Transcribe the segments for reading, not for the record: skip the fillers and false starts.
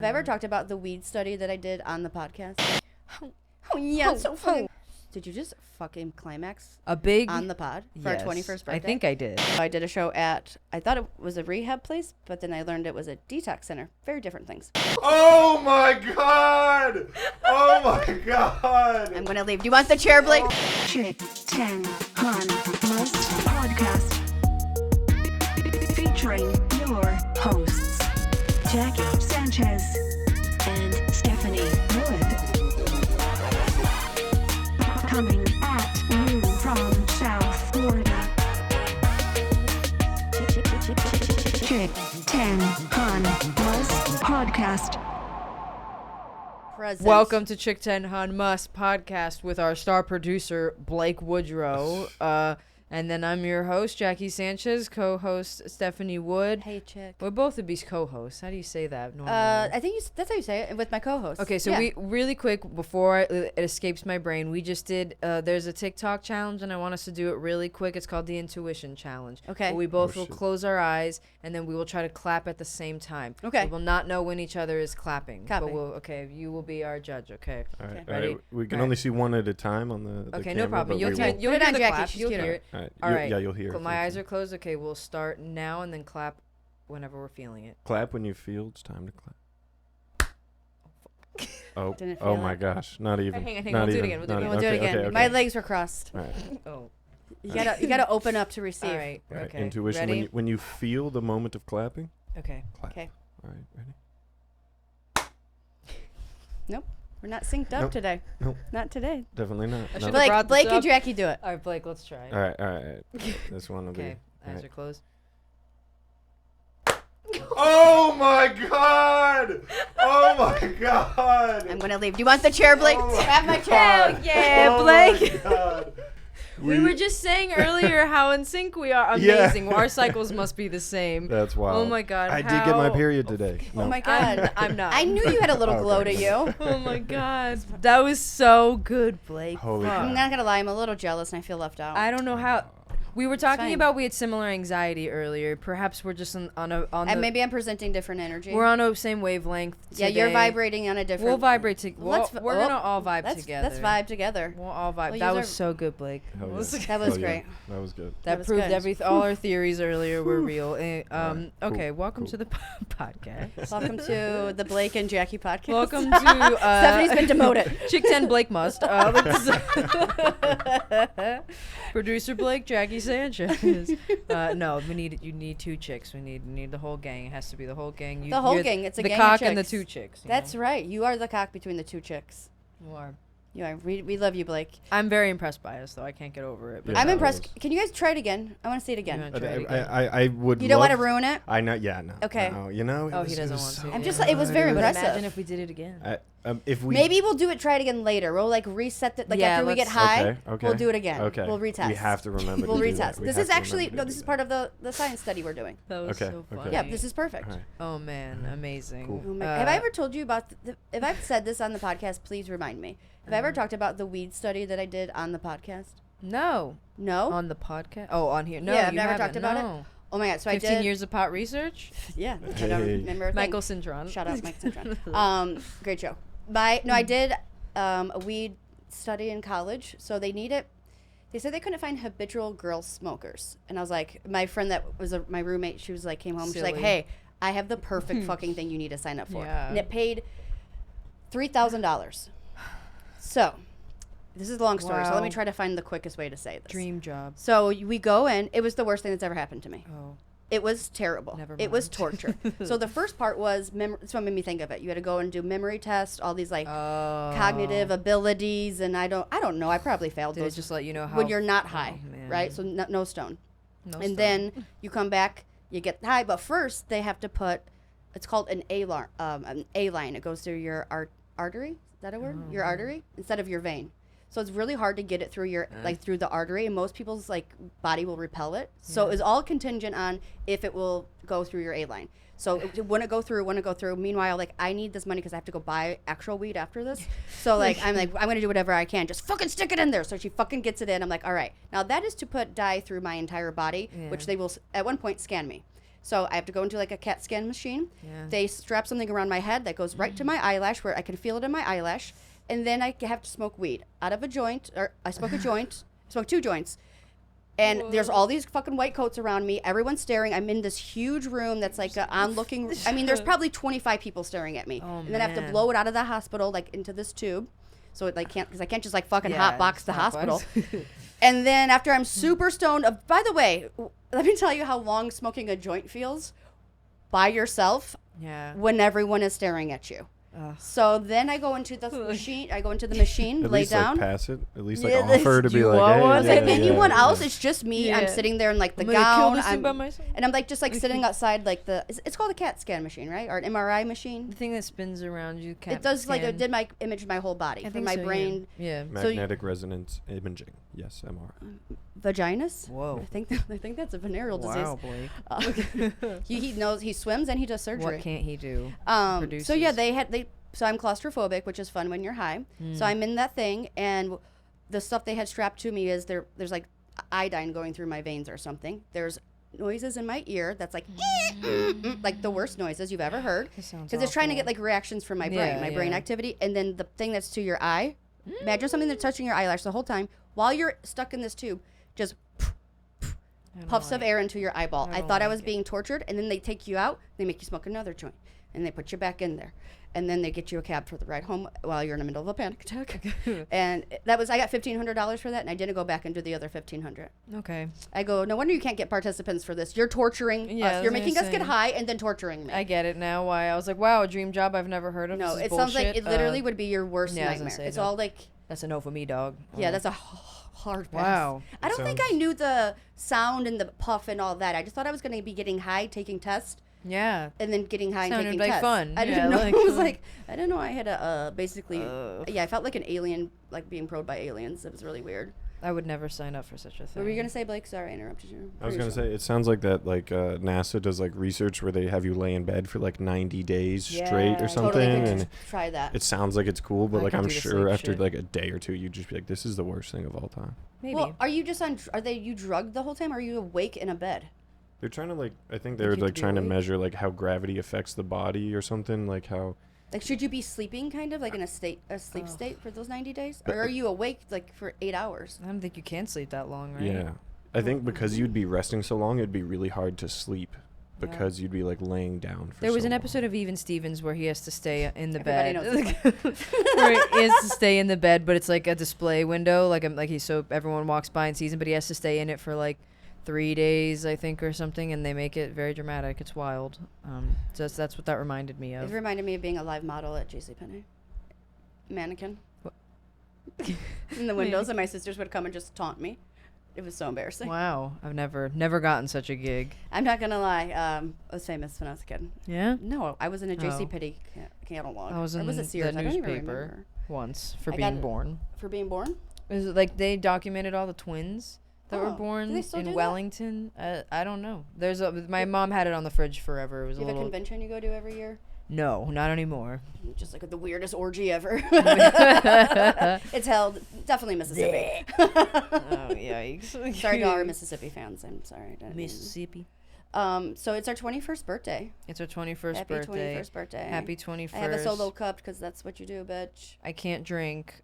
Have I ever talked about the weed study that I did on the podcast? Oh yeah, so funny. Did you just fucking climax A big on the pod for our 21st birthday? I think I did. I did a show at, I thought it was a rehab place, but then I learned it was a detox center. Very different things. Oh my god! Oh my god! I'm gonna leave. Do you want the chair, Blake? Chick 10 Han Must Podcast. Featuring your hosts, Jackie Sanchez and Stephanie Wood. Coming at you from South Florida. Chick 10 Han Must Podcast. Present. Welcome to Chick 10 Han Must Podcast with our star producer, Blake Woodrow. And then I'm your host, Jackie Sanchez, co-host Stephanie Wood. Hey, chick. We're both of these co-hosts. How do you say that normally? I think that's how you say it with my co-host. Okay, so we really quick before it escapes my brain, we just did. There's a TikTok challenge, and I want us to do it really quick. It's called the Intuition Challenge. Okay. But we both will close our eyes, and then we will try to clap at the same time. Okay. We will not know when each other is clapping. Clapping. But you will be our judge. Okay. All right, Okay. all right. Ready? We can All only see one at a time on the Okay, camera, no problem. but You'll we hear will- Put it on the Jackie, clap. she's You'll cuter. hear it. All right. All right. Yeah, you'll hear. Cool. My eyes are closed. Okay, we'll start now and then clap whenever we're feeling it. Clap when you feel it's time to clap. Oh, Didn't oh feel my it. gosh! Not even. Hang on, not we'll do it even, again, we'll do it not again. We'll do it okay, again. okay, okay. My legs were crossed. All right. Oh. You gotta open up to receive. All right. All right. Okay. Intuition. Ready? When you feel the moment of clapping, Okay. clap. Okay. All right. Ready? We're not synced up Nope. today. Nope. Not today. Definitely not. I No. should've brought Blake this and up. Jackie do it. All right, Blake. Let's try. All right. All right. This one will Okay. be. Eyes All are closed. Oh my god! Oh my god! I'm gonna leave. Do you want the chair, Blake? Oh my Grab my God. chair. Yeah, Oh Blake. my god. We were just saying earlier how in sync we are. Yeah. Amazing. Our cycles must be the same. That's wild. Oh my God. I did get my how- period today. Oh No. my god. I'm not. I knew you had a little glow to Okay. you. Oh my God. That was so good, Blake. Holy Fuck. I'm crap. not gonna lie. I'm a little jealous and I feel left out. I don't know how. We were talking fine. about we had similar anxiety earlier. Perhaps we're just on the. and maybe I'm presenting different energy. We're on a same wavelength. Yeah, you're today. vibrating on a different. We'll vibrate together. Let's We're gonna all vibe let's, together. Let's vibe together. We'll all vibe. Well, That you was are- so good, Blake. Hell yeah. That was Hell yeah. great. That was good. That was proved good. all our theories earlier were real. Alright, Okay, cool, welcome cool. to the podcast. Welcome to the Blake and Jackie podcast. Welcome to Stephanie's been demoted. Chick 10 Blake Must. Producer Blake, Jackie Sanchez. No, you need two chicks. We need the whole gang. It has to be the whole gang. The whole you're gang. It's a the gang cock of and the chicks. two chicks. That's right. You are the cock between the two chicks. You are. You are. We love you, Blake. I'm very impressed by us, though. I can't get over it. But Yeah, I'm that impressed. was- Can you guys try it again? I want to see it You again. wanna try it again? I would. You don't want to love- ruin it? I know. Yeah. No. Okay. No, you know. Oh, it he was- it doesn't was want so to. I'm just like- it was good. very But impressive. imagine if we did it again. If we Maybe we'll do it. Try it again later. We'll like reset it. Like Yeah, after we get let's- high, Okay. we'll do it again. Okay. We'll retest. We have to remember. We'll to do that. retest. We This have is to actually remember no. to This do is that. part of the science study we're doing. That was Okay, so okay. funny. Yeah, this is perfect. All right. Oh man, amazing. Cool. Oh my- have I ever told you about? If I've said this on the podcast, please remind me. Have I ever talked about the weed study that I did on the podcast? No. No. On the podcast? Oh, on here. No, Yeah, I've you never haven't. talked about it. No. Oh my god! So 15 I did. years of pot research? Yeah. I Hey. don't remember a thing. Michael Cintron. Shout out Mike Cintron. Great show. I did a weed study in college. So they need it. They said they couldn't find habitual girl smokers, and I was like, my friend that was my roommate. She was like, came home. She's like, Silly. hey, I have the perfect fucking thing you need to sign up for, Yeah. and it paid $3,000. So this is a long story. So let me Wow. try to find the quickest way to say this. Dream job. So we go in. It was the worst thing that's ever happened to me. Oh. It was terrible. Never It was mind. torture. So the first part was that's what made me think of it. You had to go and do memory tests, all these like cognitive abilities, and I don't know. I probably failed Did it those just let you know how? when you're not high, man. right? So no stone. No And stone. then you come back, you get high, but first they have to put. It's called an A line. It goes through your artery. Is that a word? Your artery instead of your vein. So it's really hard to get it through your through the artery, and most people's like body will repel it. So it's all contingent on if it will go through your A line. So it wouldn't go through. Meanwhile, like I need this money because I have to go buy actual weed after this. So like I'm gonna do whatever I can. Just fucking stick it in there. So she fucking gets it in. I'm like, all right. Now that is to put dye through my entire body, which they will at one point scan me. So I have to go into like a CAT scan machine. Yeah. They strap something around my head that goes right to my eyelash where I can feel it in my eyelash. And then I have to smoke weed out of a joint, or I smoke a joint, smoke 2 joints. And there's all these fucking white coats around me. Everyone's staring. I'm in this huge room that's like onlooking. I mean, there's probably 25 people staring at me. And then I have to blow it out of the hospital, like into this tube. So it like can't, because I can't just like fucking hot box the hospital. And then after I'm super stoned, by the way, let me tell you how long smoking a joint feels by yourself when everyone is staring at you. So then I go into the machine. At lay least down. like pass it. At least like offer to be like, want hey, one? yeah, Like yeah, anyone yeah. else, it's just me. Yeah. I'm sitting there in like the I'm gonna kill gown. this thing by myself. And I'm like just like sitting outside like it's called a CAT scan machine, right? Or an MRI machine. The thing that spins around you. It does like it did my image my whole body from my brain. Yeah. Magnetic resonance imaging. Yes, MRI. Vaginas. Whoa. I think that's a venereal Wow, disease. Blake. He knows, he swims and he does surgery. What can't he do? So yeah, so I'm claustrophobic, which is fun when you're high. So I'm in that thing, and the stuff they had strapped to me is there's like iodine going through my veins or something. There's noises in my ear that's like like the worst noises you've ever heard, because it's trying to get like reactions from my brain, brain activity. And then the thing that's to your eye, imagine something that's touching your eyelash the whole time while you're stuck in this tube, just puffs of air into your eyeball. I thought I was being tortured, and then they take you out, they make you smoke another joint, and they put you back in there. And then they get you a cab for the ride home while you're in the middle of a panic attack. And I got $1,500 for that, and I didn't go back and do the other $1,500. Okay. I go, no wonder you can't get participants for this. You're torturing us. You're making us get high and then torturing me. I get it now. Why I was like, wow, a dream job I've never heard of. No, This is it sounds like bullshit. it literally would be your worst yeah, I was gonna nightmare. say, It's no. all like, That's a no for me, dog. yeah, that's a hard pass. Wow. I don't think I knew the sound and the puff and all that. I just thought I was going to be getting high, taking tests. Yeah. And then getting high and Sounded taking like tests. fun. I didn't Yeah, know. like, It was like, I didn't know I had a basically. Yeah, I felt like an alien, like being probed by aliens. It was really weird. I would never sign up for such a thing. What were you gonna say, Blake? Sorry, I interrupted you. I was gonna say it sounds like that like NASA does like research where they have you lay in bed for like 90 days straight or something, Totally and try that. it sounds like it's cool, but I like could I'm do the sure sleep after shit. like a day or two you'd just be like, this is the worst thing of all time. Maybe. Well, are you just on? Are you drugged the whole time? Or are you awake in a bed? They're trying to like I think Like they're you have like to be trying to awake? measure like how gravity affects the body or something, like how Like, should you be sleeping kind of like in a sleep state for those 90 days, or are you awake like for 8 hours? I don't think you can sleep that long, right? yeah. I think because you'd be resting so long, it'd be really hard to sleep because you'd be like laying down for There was so an long. episode of Even Stevens where he has to stay in the Everybody bed. Where he has to stay in the bed, but it's like a display window, like he's so everyone walks by and sees him, but he has to stay in it for like 3 days, I think, or something, and they make it very dramatic. It's wild. So that's what that reminded me It of. reminded me of being a live model at JCPenney. Mannequin. In the windows, and my sisters would come and just taunt me. It was so embarrassing. Wow, I've never gotten such a gig. I'm not gonna lie. I was famous when I was a kid. Yeah, No, I was in a Oh. JCPenney catalog. I was in a the Sears. I don't even newspaper remember. once for I being got- born. For being born? Is it like they documented all the twins that Oh, were do born they still do in that? Wellington? I don't know. My mom had it on the fridge forever. It was Do a you have a little. convention you go to every year? No, not anymore. Just like the weirdest orgy ever. It's held definitely Mississippi. Oh yikes! Sorry to our Mississippi fans. I'm sorry. I didn't mean- Mississippi. So it's our 21st birthday. It's our 21st Happy birthday. 21st birthday. Happy 21st. I have a solo cup because that's what you do, bitch. I can't drink.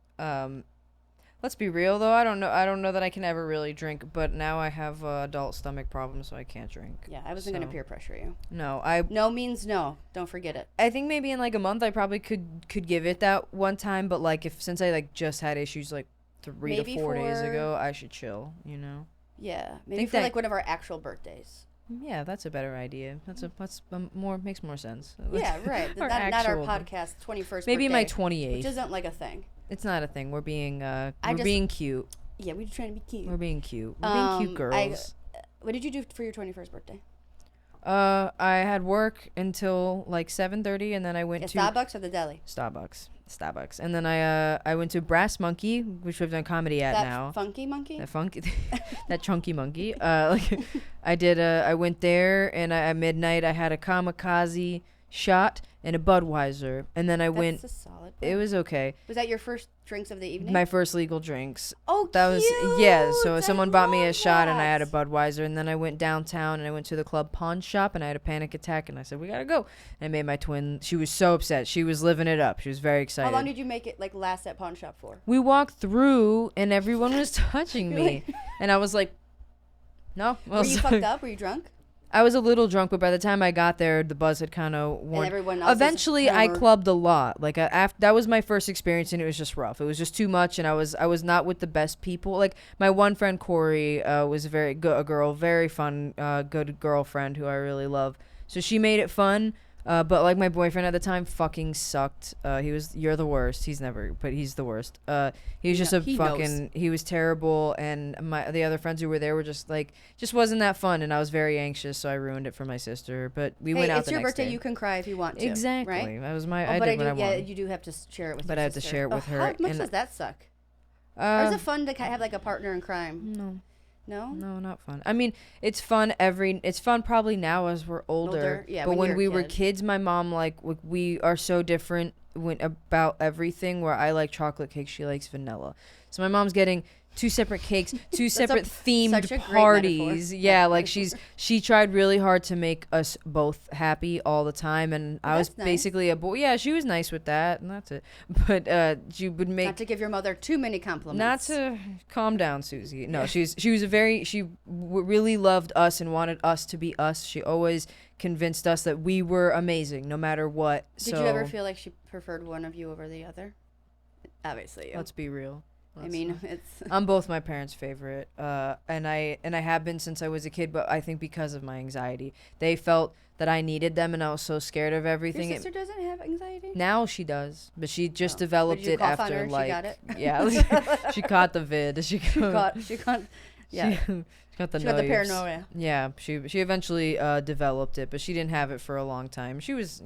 Let's be real though. I don't know that I can ever really drink. But now I have adult stomach problems, so I can't drink. Yeah, I wasn't gonna So- peer pressure you. No, No means no. Don't forget it. I think maybe in like a month I probably could give it that one time. But like since I like just had issues like 3 Maybe to 4 days for- ago, I should chill. You know. Yeah, maybe Think for that- like one of our actual birthdays. Yeah, that's a better idea. That's more makes more sense. Yeah, right. Our not our actual- podcast 21st. Maybe my birthday, 28th. which isn't like a thing. It's not a thing. We're being just- being cute. Yeah, we're trying to be cute. We're being cute. We're being cute girls. What did you do for your 21st birthday? I had work until like 7:30, and then I went Yeah, to Starbucks or the deli? Starbucks, and then I went to Brass Monkey, which we've done comedy at That now. funky monkey? That funky, that chunky monkey. Like I went there, and at midnight I had a kamikaze shot, and a Budweiser. And then I went. That's a solid. It was okay. Was that your first drinks of the evening? My first legal drinks. Oh, That was so cute. someone I bought me a love shot and I had a that. Budweiser, and then I went downtown and I went to the club pawn shop and I had a panic attack and I said we gotta go. And I made my twin. She was so upset. She was living it up. She was very excited. How long did you make it like last at pawn shop for? We walked through and everyone was touching me, and I was like, no. Were you fucked up? Were you drunk? I was a little drunk, but by the time I got there, the buzz had kind of worn. And everyone else. Eventually, I clubbed a lot. Like that was my first experience, and it was just rough. It was just too much, and I was not with the best people. Like my one friend Corey was a very good girl, very fun, good girlfriend who I really love. So she made it fun. But like my boyfriend at the time fucking sucked. You're the worst. He's the worst. He was just he was terrible. And the other friends who were there were just wasn't that fun. And I was very anxious, so I ruined it for my sister. But we went out the next day. It's your birthday. You can cry if you want to. Exactly. Right? That was I did what I wanted. You do have to share it with. But I have to share it with her. How much does that suck? Or is it fun to have like a partner in crime? No. No? No, not fun. I mean, it's fun probably now as we're older. Yeah, but when we were were kids, my mom, we are so different about everything, where I like chocolate cake, she likes vanilla. So my mom's getting 2 separate cakes, 2 separate themed parties. Yeah, like she tried really hard to make us both happy all the time, and I was basically a boy. Yeah, she was nice with that, and that's it. But she would make not to give your mother too many compliments. Not to calm down, Susie. No, she really loved us and wanted us to be us. She always convinced us that we were amazing no matter what. Did you ever feel like she preferred one of you over the other? Obviously. Let's be real. I'm both my parents' favorite, and I have been since I was a kid. But I think because of my anxiety, they felt that I needed them, and I was so scared of everything. Your sister doesn't have anxiety? Now she does, but she just developed it after she got it? Yeah, she caught the vid. She caught. Yeah. She got the paranoia. Yeah, she eventually developed it, but she didn't have it for a long time. She was,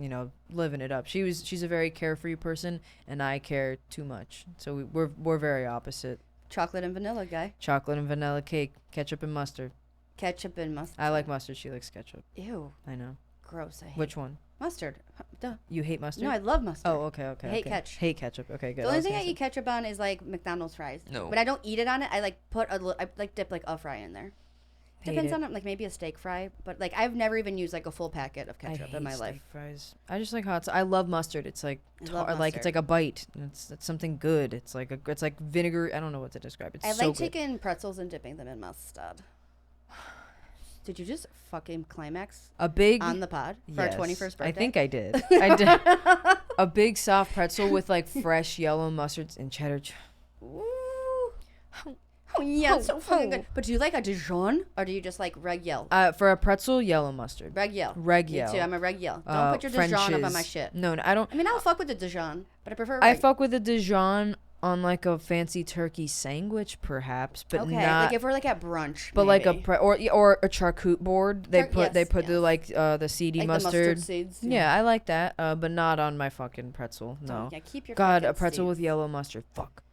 living it up. She's a very carefree person, and I care too much. So we're very opposite. Chocolate and vanilla guy. Chocolate and vanilla cake, ketchup and mustard. Ketchup and mustard. I like mustard. She likes ketchup. Ew. I know. Gross. I hate Which one? Mustard. Duh. You hate mustard? No, I love mustard. Oh, okay. I hate ketchup. Hate ketchup. Okay, good. The only thing I eat ketchup on is like McDonald's fries. No. But I don't eat it on it. I dip like a fry in there. Depends on it, like maybe a steak fry, but like I've never even used like a full packet of ketchup in my life. Fries. I just like hot. I love mustard. It's like it's like a bite. It's something good. It's like vinegar. I don't know what to describe. It's I so like good. taking pretzels and dipping them in mustard. Did you just fucking climax on the pod for our 21st birthday? I think I did. A big soft pretzel with like fresh yellow mustards and cheddar. Ooh. Oh yeah, it's so fucking good. But do you like a Dijon or do you just like reg yell? For a pretzel, yellow mustard. Reg yell. Me too. I'm a reg yell. Don't put your Dijon up on my shit. No, I don't. I mean, I'll fuck with the Dijon, but I prefer. I fuck with the Dijon on like a fancy turkey sandwich, perhaps, but okay. not like if we're like at brunch. But maybe. like or a charcuterie board. They put the seedy like mustard. The mustard seeds. Yeah, I like that. But not on my fucking pretzel. No. Yeah, keep your. God, a pretzel with yellow mustard. Fuck.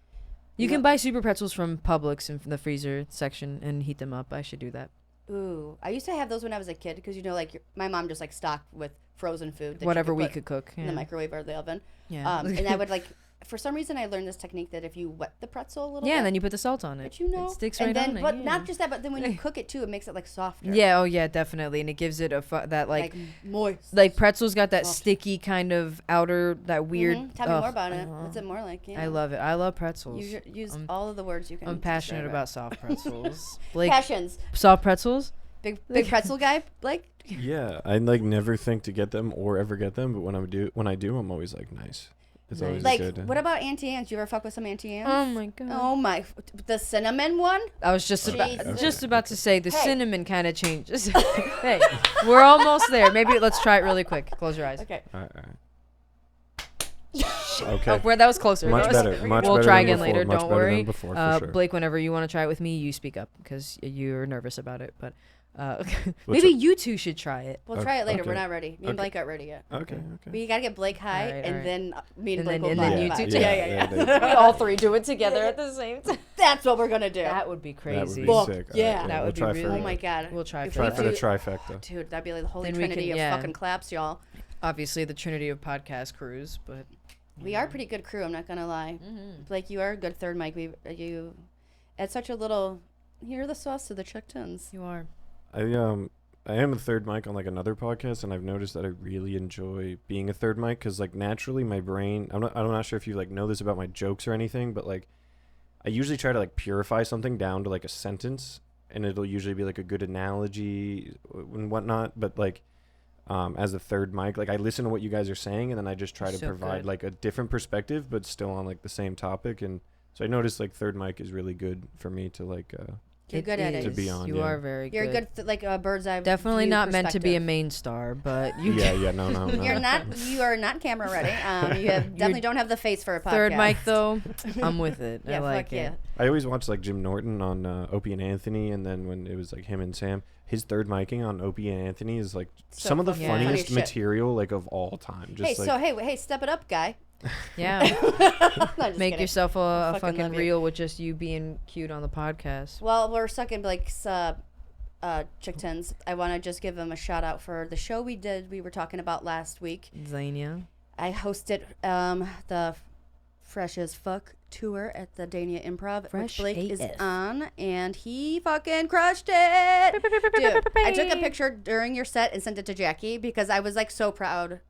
You can buy super pretzels from Publix in the freezer section and heat them up. I should do that. Ooh, I used to have those when I was a kid because like my mom just like stocked with frozen food. That whatever we could cook in the microwave or the oven. Yeah. And I would like. For some reason, I learned this technique that if you wet the pretzel a little bit. Yeah, and then you put the salt on it. But it sticks right on it. But not just that, but then when you cook it too, it makes it like softer. Yeah, oh yeah, definitely. And it gives it that like moist. Like pretzel's got that sticky kind of outer, that weird. Mm-hmm. Tell me more about it. What's it more like? Yeah. I love it. I love pretzels. Use all of the words you can. I'm passionate about soft pretzels. Passions. Soft pretzels? Big pretzel guy, Blake? Yeah, I like never think to get them or ever get them, but when I do, I'm always like nice. It's always like, good. What about Auntie Anne's? You ever fuck with some Auntie Anne's? Oh my god. Oh my, the cinnamon one? I was just about to say the cinnamon kind of changes. Hey, we're almost there. Maybe let's try it really quick. Close your eyes. Okay. All right. Okay. Oh, that was closer. Much better. We'll try again later. Much don't better worry. than before, for sure. Blake, whenever you want to try it with me, you speak up because you're nervous about it. But maybe you two should try it. We'll try it later. Okay. We're not ready. Me and Blake aren't ready yet. Okay. We gotta get Blake high, and then me and Blake will and then bond. you two. Yeah. We all three do it together at the same time. That's what we're gonna do. That would be crazy. That would be sick. Yeah. That would be really. Oh my god. We'll try for the trifecta. Dude, that'd be like the holy Then we trinity can- of fucking claps, y'all. Obviously, the trinity of podcast crews, but We are a pretty good crew, I'm not going to lie. Mm-hmm. Blake, you are a good third mic. You add such a little... You're the sauce to the Chuck Tins. you are. I am a third mic on like another podcast, and I've noticed that I really enjoy being a third mic because like naturally my brain. I'm not sure if you like know this about my jokes or anything, but like I usually try to like purify something down to like a sentence, and it'll usually be like a good analogy and whatnot. But like as a third mic, like I listen to what you guys are saying, and then I just try to So provide good. like a different perspective, but still on like the same topic. And so I noticed like third mic is really good for me to like. You're good at it. To be on, You yeah. are very You're good. a good bird's eye Definitely view not meant to be a perspective. main star, but you Yeah, no. You're not. You are not camera ready. You definitely don't have the face for a podcast. third mic though. I'm with it. Yeah, I like fuck it. yeah. I always watched like Jim Norton on Opie and Anthony, and then when it was like him and Sam, his third micing on Opie and Anthony is like So some of the fucking funny funniest shit. material like of all time. Just like, hey, step it up, guy. Yeah. No, just Make kidding. yourself a fucking fucking love you. reel with just you being cute on the podcast. Well, we're stuck in Blake's Chick Tins. I want to just give him a shout out for the show we did. We were talking about last week. Zania. I hosted the Fresh as Fuck tour at the Dania Improv, Fresh which Blake is AF. on, and he fucking crushed it. Dude, I took a picture during your set and sent it to Jackie because I was like so proud.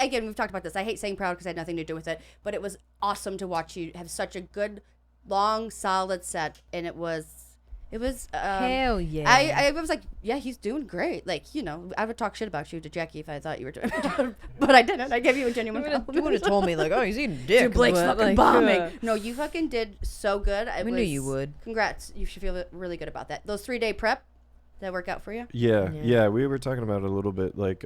Again, we've talked about this. I hate saying proud because I had nothing to do with it, but it was awesome to watch you have such a good, long, solid set, and it was. Hell yeah. I was like, yeah, he's doing great. Like, you know, I would talk shit about you to Jackie if I thought you were doing it. But I didn't. I gave you a genuine You would have told me like, oh, he's eating dick. Dude, Blake's but, fucking like, bombing. No, you fucking did so good. We knew you would. Congrats. You should feel really good about that. Those 3-day prep, did that work out for you? yeah, we were talking about it a little bit. Like,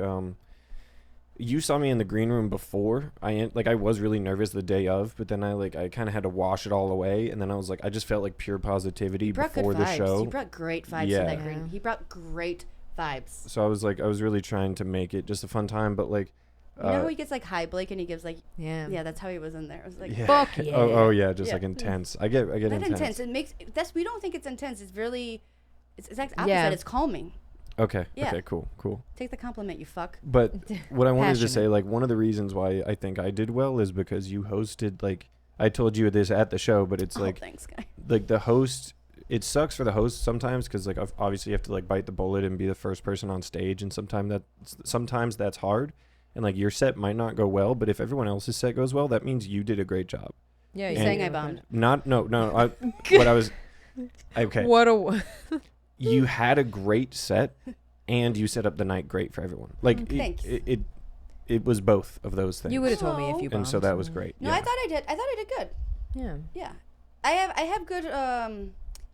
you saw me in the green room before. I was really nervous the day of, but then I kind of had to wash it all away, and then I was like, I just felt like pure positivity He brought before good the vibes. show. He brought great vibes Yeah. to that green. He brought great vibes. So I was really trying to make it just a fun time, but like. You know how he gets like high, Blake, and he gives like, Yeah. yeah, that's how he was in there. It was like, Yeah. Fuck yeah. Oh yeah, just Yeah. like intense. I get not intense. intense. It makes, we don't think it's intense. It's really, it's like opposite. Yeah. It's calming. Okay. Yeah. Okay. Cool. Take the compliment, you fuck. But what I wanted to say, Passionate. like, one of the reasons why I think I did well is because you hosted, like, I told you this at the show, but it's like, Thanks, guy. like the host, it sucks for the host sometimes because, like, obviously you have to, like, bite the bullet and be the first person on stage, and sometimes that's hard. And, like, your set might not go well, but if everyone else's set goes well, that means you did a great job. Yeah. You're And- saying I bombed. Okay. What a. You had a great set, and you set up the night great for everyone. Like, Thanks. it was both of those things. You would have told me if you bombed. And so that was great. No, yeah. I thought I did. I thought I did good. Yeah. Yeah. I have good,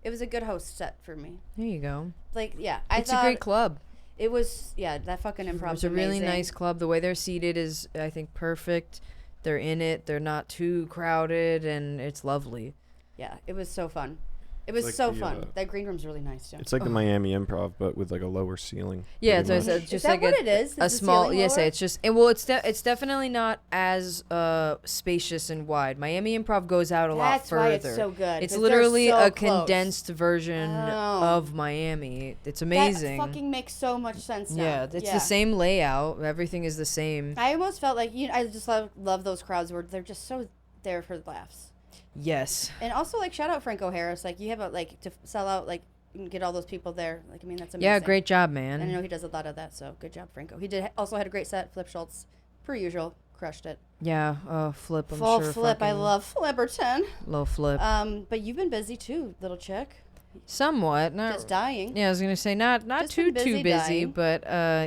it was a good host set for me. There you go. Like, yeah. It's a great club. It was, yeah, that fucking improv. It's a really nice club. The way they're seated is, I think, perfect. They're in it. They're not too crowded, and it's lovely. Yeah, it was so fun. It was like so the, fun. That green room's really nice, too. It's like the Miami Improv, but with like a lower ceiling. Yeah, pretty it's much. just Is that like what it is? Is a the small. ceiling Yes, lower? it's just. And well, it's definitely not as spacious and wide. Miami Improv goes out a lot That's further. why it's so good. It's 'cause they're literally so a close. condensed version Oh. of Miami. It's amazing. That fucking makes so much sense now. Yeah, it's the same layout. Everything is the same. I almost felt like, I just love those crowds where they're just so there for the laughs. Yes. And also, like, shout out Franco Harris. Like, you have to sell out, like, and get all those people there. Like, I mean, that's amazing. Yeah, great job, And I man. know he does a lot of that, so good job, Franco. He also had a great set. Flip Schultz, per usual, crushed it. Yeah, Flip. I'm Full sure. Flip, I fucking love Flipperton. Low Flip. But you've been busy too, little chick. Somewhat. Not. Just dying. Yeah, I was gonna say not Just too been busy busy, dying. but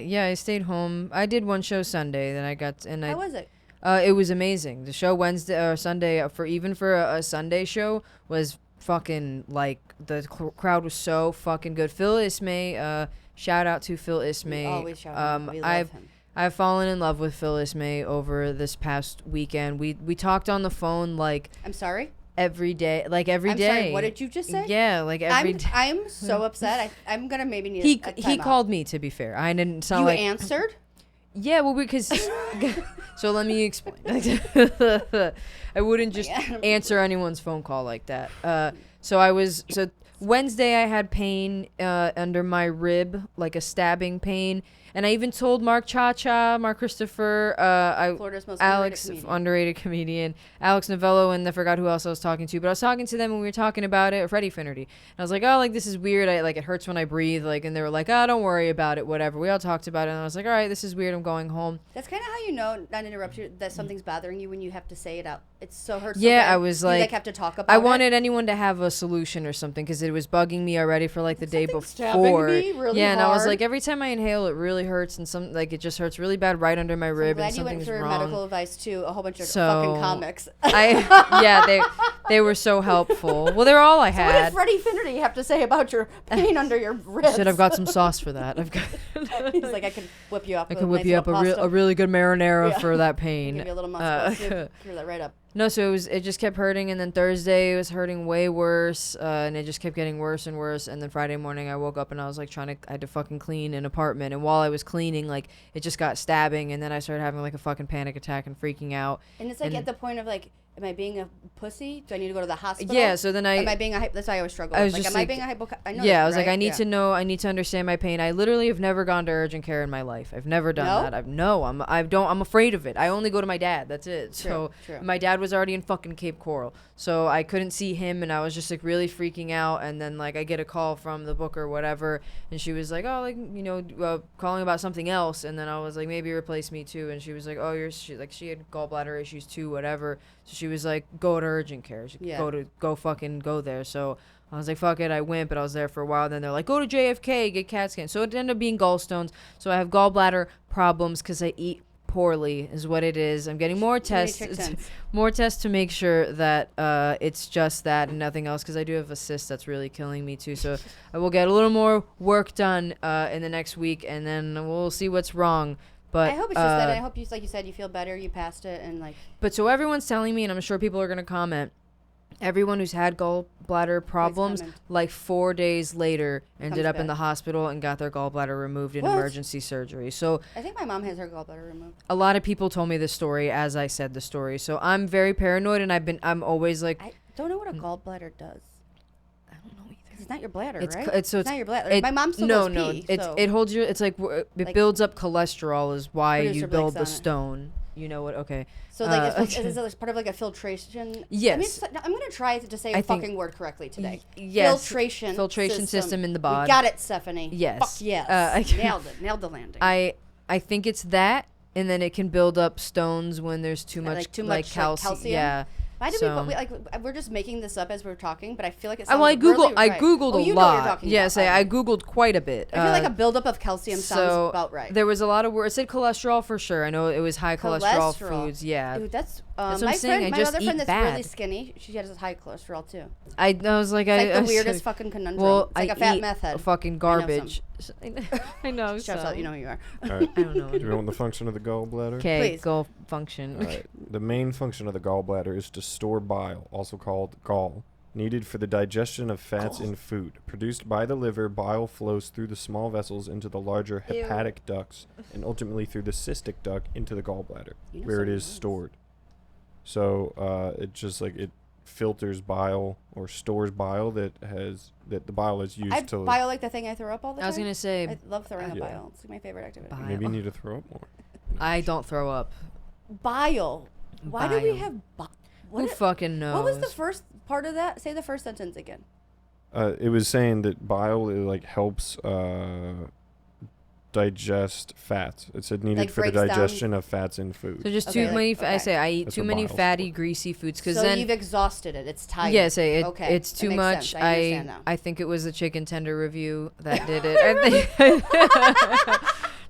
yeah, I stayed home. I did one show Sunday, then I got and How was it? it was amazing. The show Wednesday or Sunday for a Sunday show was fucking like the crowd was so fucking good. Phil Ismay, shout out to Phil Ismay. We always shout him out. We love him. I've fallen in love with Phil Ismay over this past weekend. We talked on the phone like I'm sorry. every day, like every I'm day. sorry. What did you just say? Yeah, like every day. I'm so upset. I'm gonna maybe need. He a he timeout. called me, to be fair. I didn't sound You like answered. Yeah, well, because so let me explain. I wouldn't just God. answer anyone's phone call like that. So Wednesday I had pain under my rib, like a stabbing pain, And I even told Mark Christopher, Florida's most Alex, underrated comedian. underrated comedian, Alex Novello, and I forgot who else I was talking to, but I was talking to them when we were talking about it, Freddie Finnerty. And I was like, oh, like, this is weird. It hurts when I breathe. Like, and they were like, oh, don't worry about it, whatever. We all talked about it, and I was like, all right, this is weird. I'm going home. That's kind of how you know, not to interrupt you, that something's bothering you when you have to say it out. It's so hurts. Yeah, so bad. I was You, like, have to talk about I it. wanted anyone to have a solution or something because it was bugging me already for like the day Something's stabbing before. me really Yeah, and I was hard. like, every time I inhale, it really hurts, and it just hurts really bad right under my I'm rib, glad and you went something's for wrong. medical advice too. A whole bunch of So, fucking comics. They were so helpful. Well, they're all I So what had. did Freddie Finnerty have to say about your pain under your ribs? Should have got some sauce for that. I've got. He's like, I can whip you up. I can whip you up a really good marinara Yeah. for that pain. Give you a little muscle soup. Clear that right up. No, so it just kept hurting, and then Thursday it was hurting way worse, and it just kept getting worse and worse. And then Friday morning I woke up and I was like I had to fucking clean an apartment, and while I was cleaning, like, it just got stabbing, and then I started having like a fucking panic attack and freaking out. And it's like And- at the point of like, am I being a pussy? Do I need to go to the hospital? Yeah, so then Am I being a that's why I always struggle. I was Like, just am I like- being a hypo? I know yeah, that, I was like, right? I need Yeah. to know, I need to understand my pain. I literally have never gone to urgent care in my life. I've never done No? that. I'm afraid of it. I only go to my dad. That's it. So True. my dad was already in fucking Cape Coral, so I couldn't see him, and I was just like really freaking out. And then like I get a call from the book or whatever, and she was like, oh, like, you know, calling about something else. And then I was like, maybe replace me too. And she was like, oh, she had gallbladder issues too, whatever. So she was like, go to urgent care. Yeah. Go there. So I was like, fuck it. I went, but I was there for a while. Then they're like, go to JFK, get CAT scan. So it ended up being gallstones. So I have gallbladder problems because I eat poorly is what it is. I'm getting more tests. More tests to make sure that it's just that and nothing else, because I do have a cyst that's really killing me too. So I will get a little more work done in the next week, and then we'll see what's wrong. But I hope it's just that. I hope you, like you said, you feel better. You passed it, and like. But so everyone's telling me, and I'm sure people are going to comment, everyone who's had gallbladder problems, comment. like 4 days later, ended Comes up in back. the hospital and got their gallbladder removed in What? emergency surgery. So I think my mom has her gallbladder removed. a lot of people told me this story as I said the story. So I'm very paranoid, and I'm always like, I don't know what a gallbladder does. I don't know either. It's not your bladder, It's right? c- it's- so it's it's- not your bladder. It- My mom still no, goes no, pee, it's so. it holds your. It's like it Like- builds up cholesterol is why Producer you Blake's build the on it. stone. You know what? Okay. So like okay. is it part of like a filtration? Yes. I mean, I'm gonna try to say I a think- fucking word correctly today. Yes. Filtration system in the We bod. got it, Stephanie. Yes. Fuck yes. Nailed it. Nailed the landing. I think it's that, and then it can build up stones when there's too much calcium. Yeah. Why do So- we're just making this up as we're talking, but I feel like it Well, sounds really I right. googled Oh, a you know what you're lot. talking Yes, about. I googled quite a bit. I feel like a buildup of calcium sounds about right. There was a lot of words. It said cholesterol for sure. I know it was high cholesterol foods. Yeah. Dude, that's what my I'm saying. friend. I My just other friend eat that's really bad. skinny. She has high cholesterol too. I was like, It's like I the was weirdest like, fucking conundrum. well, It's like I a fat eat meth head. fucking garbage. I know. Shouts so. out, you know who you are. All right. I don't know. Do you want the function of the gallbladder? Okay, Please. go function. All right. The main function of the gallbladder is to store bile, also called gall, needed for the digestion of fats in food. Produced by the liver, bile flows through the small vessels into the larger hepatic ducts and ultimately through the cystic duct into the gallbladder, You know where it something is else. stored. So it just like it filters bile or stores bile that the bile is used I to. bile like the thing I throw up all the time. I was gonna say I love throwing up Yeah. bile. It's my favorite activity. Bile. Maybe you need to throw up more. I don't throw up. Bile. Why do we Bile. have bile? Who fucking knows? What was the first part of that? Say the first sentence again. It was saying that bile it like helps digest fats. It said needed Like for the breaks down- digestion of fats in food. So just Okay, too many. okay. I say I eat That's too what many bile's fatty, for. greasy foods because So then. you've exhausted it. It's tired. Yeah, say it. Okay, It's that too makes much. sense. I understand now. I think it was the chicken tender review that did it. I think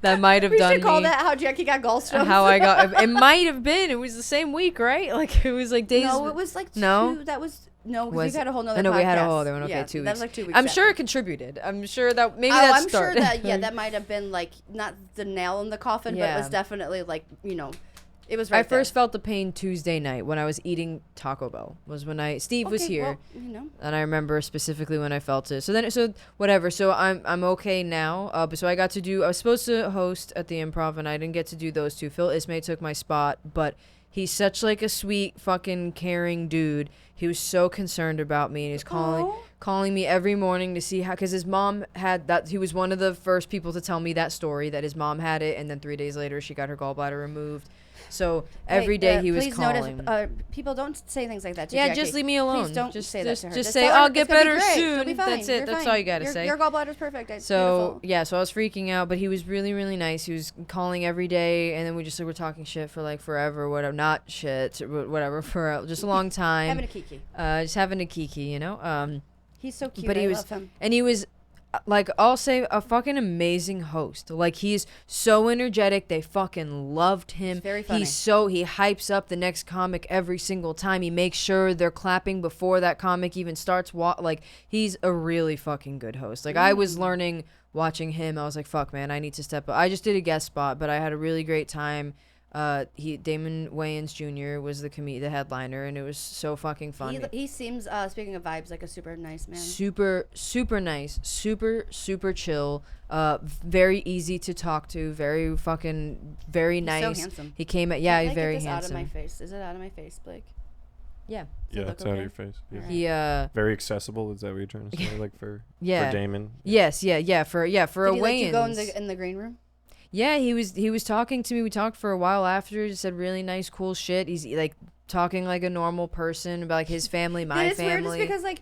that might have We done should call me. that how Jackie got gallstones. How I got it might have been. It was the same week, right? Like it was like days. No, it was like No? two. That was no. Because Was we've had a whole nother. I know we had a whole podcast. other one. Okay, Yeah, 2 weeks. That was like 2 weeks. I'm sure it after. contributed. I'm sure that maybe Oh, that I'm started. sure that that might have been like not the nail in the coffin, but it was Yeah. definitely like it was right I first there. felt the pain Tuesday night when I was eating Taco Bell. Was when Steve was Okay, here. well, And I remember specifically when I felt it. So whatever. So I'm okay now. But so I was supposed to host at the Improv, and I didn't get to do those two. Phil Ismay took my spot, but He's such like a sweet fucking caring dude. He was so concerned about me, and he's calling me every morning to see how, because his mom had that. He was one of the first people to tell me that story, that his mom had it, and then 3 days later she got her gallbladder removed. So every day he was calling. Please notice, people don't say things like that to Yeah, Jackie. just leave me alone. Please don't just say that to her. Just Just say, tell her I'll it's get gonna be better great. soon. She'll be fine. That's it. You're That's fine. all you gotta say. Your gallbladder's perfect. It's So beautiful. yeah, so I was freaking out, but he was really, really nice. He was calling every day, and then we just like, were talking shit for like forever, whatever, not shit, whatever, for just a long time. Having a kiki. Just having a kiki, you know. He's so cute. But I he was, love him. and he was, like, I'll say, a fucking amazing host. Like, he's so energetic. They fucking loved him. He's very funny. He hypes up the next comic every single time. He makes sure they're clapping before that comic even starts. Like, he's a really fucking good host. Like, I was learning watching him. I was like, fuck, man, I need to step up. I just did a guest spot, but I had a really great time. Damon Wayans Jr. was the headliner, and it was so fucking funny. He seems, speaking of vibes, like a super nice man. Super nice, super chill, very easy to talk to, very nice. So handsome. He came at, Can I very get this handsome. out of my face? Is it out of my face, Blake? Yeah. Yeah, look it's out of okay? your face. Yeah. Alright. He Very accessible. Is that what you're trying to say? Like for Damon. Yes, yeah, for Did a he let you go Wayans. in the green room? Yeah, he was talking to me. We talked for a while after. He said really nice, cool shit. He's like talking like a normal person about like his family, my It's weird family. just because like,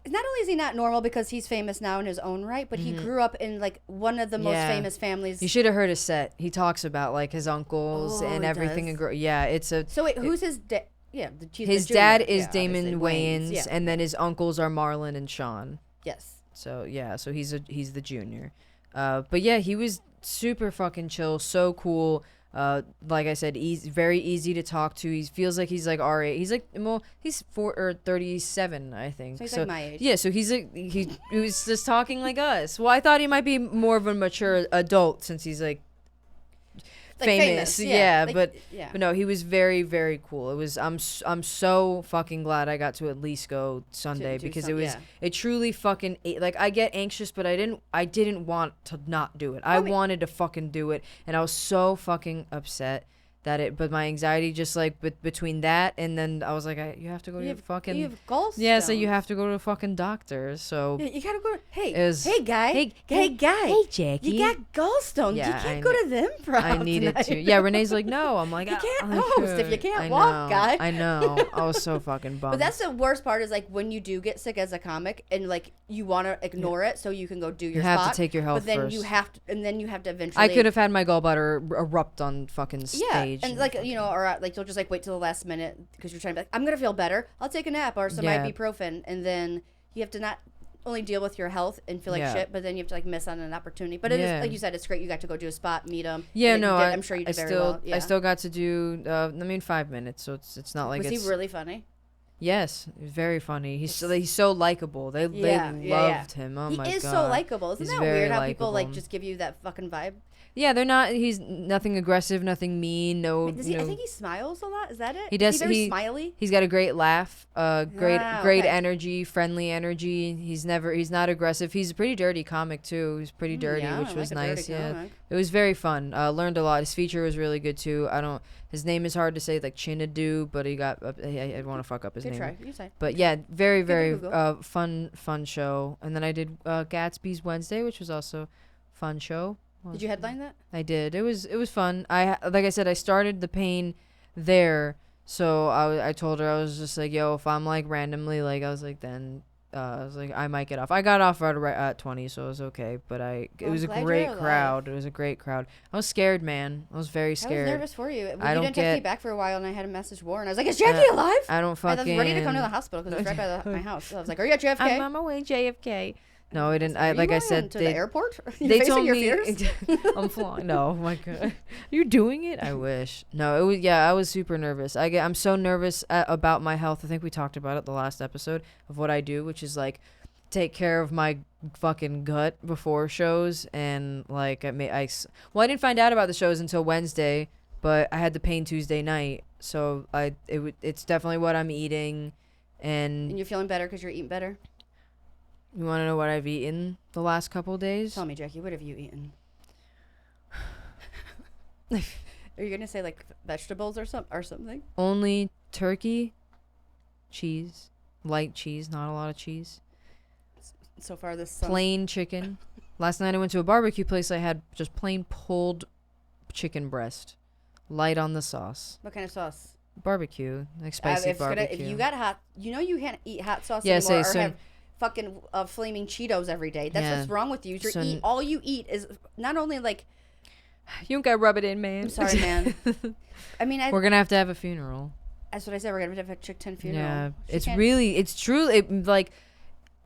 not only is he not normal because he's famous now in his own right, but he grew up in like one of the most Yeah. famous families. You should have heard his set. He talks about like his uncles Oh, and he everything. does? Yeah, it's a. So wait, who's his dad? Yeah, His the dad junior. is Yeah, Damon obviously, Wayans, Yeah. and then his uncles are Marlon and Sean. Yes. So yeah, so he's the junior. But yeah, he was super fucking chill, so cool. Like I said, very easy to talk to. He feels like he's like our age. He's like, well, he's 37, I think. So he's like my age. Yeah, so he was just talking like us. Well, I thought he might be more of a mature adult since he's like famous. Yeah, like, but yeah. no, he was very, very cool. It was I'm so fucking glad I got to at least go Sunday because it truly fucking like I get anxious, but I didn't want to not do it. I wanted to fucking do it, and I was so fucking upset but my anxiety just like between that and then I was like, you have to go to your fucking. You have gallstones. Yeah, so you have to go to a fucking doctor. So Yeah, you gotta go. Hey guy. guy. Hey, Jackie. You got gallstones. Yeah, you can't go to them. I needed to. Yeah, Renee's like, no. I'm like, You can't I host if you could. can't I walk, know, guy. I know. I was so fucking bummed. But that's the worst part is like when you do get sick as a comic and like you want to ignore it so you can go do your You have to spot, take your health but then first. you have to eventually. I could have had my gallbladder erupt on fucking stage. Yeah, and like or like you'll just like wait till the last minute because you're trying to be like, I'm gonna feel better. I'll take a nap or some ibuprofen, and then you have to not only deal with your health and feel like shit, but then you have to like miss on an opportunity. But it is like you said, it's great. You got to go do a spot, meet them. Yeah, no, I'm sure you did very well. Yeah. I still got to do. 5 minutes, so it's not like Was he really funny? Yes, very funny. He's so likable. They loved him. Oh he my god, is so likable. Isn't He's that very weird how people like likable. just give you that fucking vibe? Yeah, they're not. He's nothing aggressive, nothing mean. No, Does he, I think he smiles a lot. Is that it? He does. He's very smiley. He's got a great laugh. Great okay. energy, friendly energy. He's not aggressive. He's a pretty dirty comic too. He's pretty dirty, yeah, which I was like a nice. dirty Yeah, comic. it was very fun. Learned a lot. His feature was really good too. His name is hard to say, like Chinadu, but he got. I want to fuck up his Good name. try. You say. But yeah, very Google. fun show. And then I did Gatsby's Wednesday, which was also fun show. Did you headline that? I did. It was fun. Like I said, I started the pain there. So I told her, I was just like, yo, if I'm like randomly like, I was like, then I was like, I might get off. I got off at 20, so it was okay. But it was a glad great you're alive. crowd. It was a great crowd. I was scared, man. I was very scared. I was nervous for you. I You don't didn't text me get- back for a while, and I had a message Warren. I was like, "Is Jackie alive?" I don't I fucking. was ready to come to the hospital because it's right by my house. So I was like, "Are you at JFK?" I'm on my way, JFK. No, I didn't. Are Like you I going said, to the airport. You they facing told your me fears? I'm flying. No, oh my god, you're doing it. I wish. No, it was. Yeah, I was super nervous. I'm so nervous about my health. I think we talked about it the last episode of what I do, which is like take care of my fucking gut before shows, and like I didn't find out about the shows until Wednesday, but I had the pain Tuesday night, so it's definitely what I'm eating, And and you're feeling better because you're eating better. you want to know what I've eaten the last couple days? Tell me, Jackie, what have you eaten? Are you gonna say like vegetables or something? Only turkey, cheese, light cheese, not a lot of cheese. So far this Plain chicken. Last night I went to a barbecue place. I had just plain pulled chicken breast, light on the sauce. What kind of sauce? Barbecue, like spicy barbecue. If you got hot, you can't eat hot sauce Yeah, anymore, say or so- have fucking flaming Cheetos every day. That's Yeah. what's wrong with you. So All you eat is not only like. You don't gotta rub it in, man. I'm sorry, man. I mean, We're gonna have to have a funeral. that's what I said. We're gonna have a chick 10 funeral. Yeah, She it's can't- really, it's true.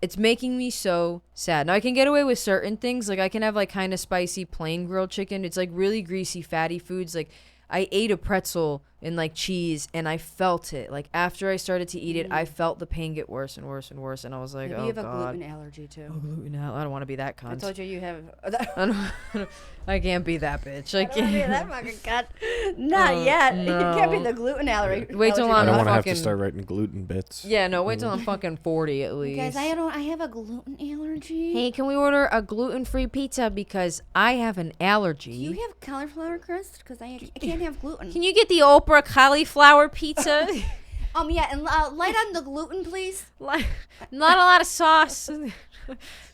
It's making me so sad. Now I can get away with certain things. Like I can have like kind of spicy plain grilled chicken. It's like really greasy, fatty foods. Like I ate a pretzel and like cheese and I felt it. Like after I started to eat it, I felt the pain get worse and worse and worse. And I was like, Maybe oh you have God. a gluten allergy too. Oh, gluten. I don't want to be that I cunt. told you have. I can't be that bitch. I I don't wanna be can't. that fucking cunt. Not yet. You can't be no. the gluten allergy. Wait till I I'm don't want to have to fucking- start writing gluten bits. Yeah, no, wait till I'm fucking 40 at least. Guys, I have a gluten allergy. Hey, can we order a gluten-free pizza because I have an allergy? Do you have cauliflower crust? Because I can't have gluten. Can you get the Oprah cauliflower pizza? Yeah, and light on the gluten, please. Like, not a lot of sauce.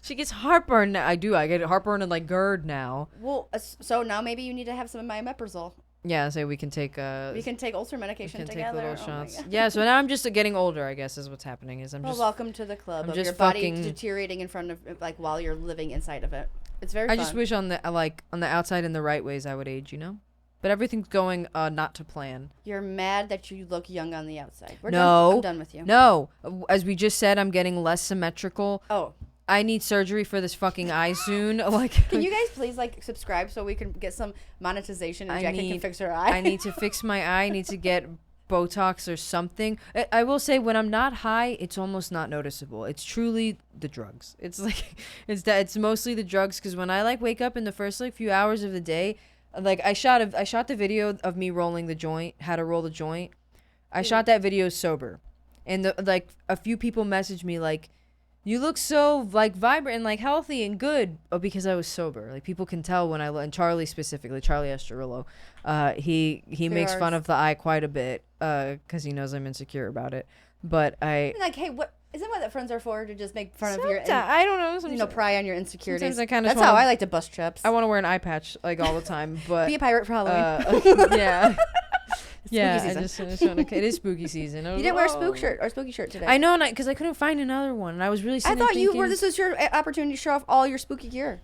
She gets heartburn. Now. I get heartburn and like GERD now. Well, so now maybe you need to have some of my omeprazole. Yeah, so we can take We can take ulcer medication take together. little Oh my shots. God. Yeah, so now I'm just getting older. I guess is what's happening. Is I'm Well, just welcome to the club I'm of just your body fucking- deteriorating in front of, like, while you're living inside of it. It's very I fun. just wish on the on the outside in the right ways I would age. You know, but everything's going not to plan. You're mad that you look young on the outside. We're No. done. I'm done with you. No, as we just said, I'm getting less symmetrical. Oh, I need surgery for this fucking eye soon. Like, can you guys please like subscribe so we can get some monetization and Jackie can fix her eye? I need to fix my eye. I need to get Botox or something. I will say when I'm not high, it's almost not noticeable. It's truly the drugs. It's like it's mostly the drugs because when I like wake up in the first like few hours of the day, like I shot the video of me rolling the joint, how to roll the joint. I shot that video sober, and like a few people messaged me like, you look so like vibrant and like healthy and good. Oh, because I was sober. Like people can tell when and Charlie specifically, Charlie Esterillo, he makes fun of the eye quite a bit because he knows I'm insecure about it. But like, hey, what isn't what that friends are for, to just make fun of your, I don't know. you know, pry on your insecurities. Sometimes I kinda That's just how wanna- I like to bust chops. I want to wear an eye patch like all the time, but Be a pirate for Halloween. yeah. Yeah, Spooky I just want to. It is spooky season. You didn't wear a spooky shirt today. I know, because I couldn't find another one, and I was really. I thought this was your opportunity to show off all your spooky gear.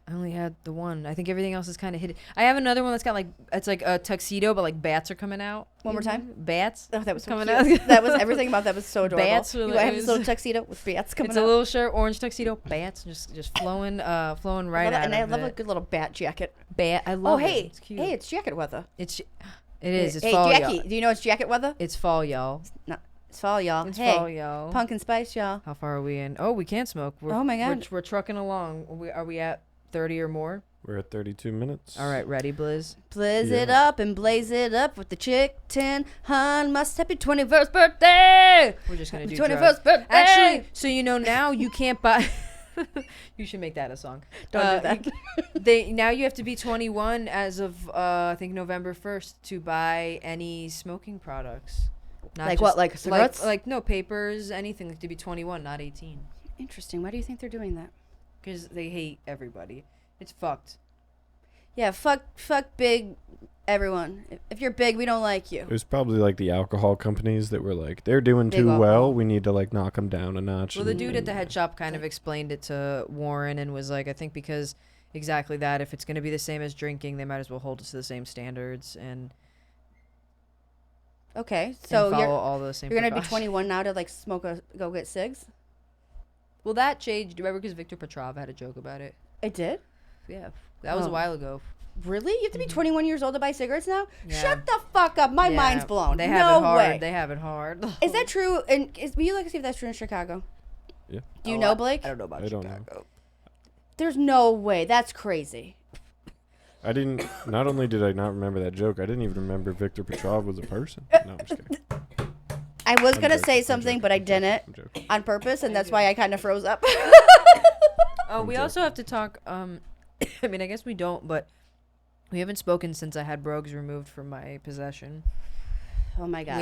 I only had the one. I think everything else is kind of hidden. I have another one that's got like it's like a tuxedo, but like bats are coming out. One more time. Bats. Oh, that was so coming cute. out. That was everything about that was so adorable. Bats You with have this it. little tuxedo with bats coming It's out. a little shirt, orange tuxedo, bats just flowing right out. And I love a it. good little bat jacket. Bat. I love Oh, hey, it. It's cute. hey, it's jacket weather. It is. It's hey, fall, Jackie, y'all. do you know it's jacket weather? It's fall, y'all. No, it's fall, y'all. It's hey, fall, y'all. pumpkin spice, y'all. How far are we in? Oh, we can't smoke. Oh my God. We're trucking along. Are we at 30 or more? We're at 32 minutes. All right, ready, Blizz? Blaze Yeah. it up and blaze it up with the chick 10 hun must happy 21st birthday. We're just gonna do 21st drugs. birthday. Actually, so you know now you can't buy. You should make that a song. Don't do that. Now you have to be 21 as of I think November 1st to buy any smoking products. Not Like what, like cigarettes? Like no papers, anything. Like to be 21, not 18. Interesting. Why do you think they're doing that? Because they hate everybody. It's fucked. Yeah, fuck big everyone. If you're big, we don't like you. It was probably like the alcohol companies that were like, they're doing Big too alcohol. well. We need to like knock them down a notch. Well, the and- dude at the head shop kind of explained it to Warren and was like, I think because exactly that, if it's going to be the same as drinking, they might as well hold it to the same standards and Okay, so follow you're all the same you're gonna be precautions. 21 now to like go get cigs. Well, that changed. Do you remember because Victor Petrov had a joke about it? It did. Yeah, that was a Oh. while ago. Really? You have to be 21 years old to buy cigarettes now? Yeah. Shut the fuck up. My Yeah, mind's blown. They no have it hard. way. They have it hard. Is that true? And will you look and see if that's true in Chicago? Yeah. Do you know, Blake? I don't know about I don't Chicago. know. There's no way. That's crazy. I didn't. Not only did I not remember that joke, I didn't even remember Victor Petrov was a person. No, I'm just kidding. I was I'm gonna joking, say I'm something, joking, but I I'm joking, didn't I'm joking. on purpose, and that's why I kind of froze up. Oh, we also have to talk. I mean, I guess we don't, but We haven't spoken since I had Brogues removed from my possession. Oh my god.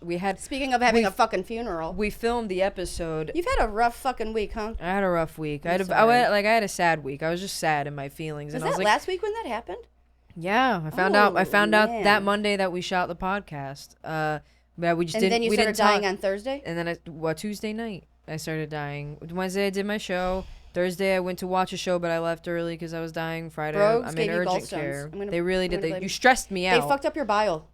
We had Speaking of having a fucking funeral, we filmed the episode. you've had a rough fucking week, huh? I had a rough week. I I'm had sorry. I had a sad week. I was just sad in my feelings. Was and I was that like, last week when that happened? yeah, I found Oh, out man. that Monday that we shot the podcast. But we just And didn't. then you we started didn't dying talk. on Thursday? And then Tuesday night I started dying. Wednesday I did my show. Thursday I went to watch a show, but I left early because I was dying. Friday Brogues I'm gave in you urgent gallstones. care. I'm gonna- They really I'm did. gonna blame You you. stressed me They out. fucked up your bile.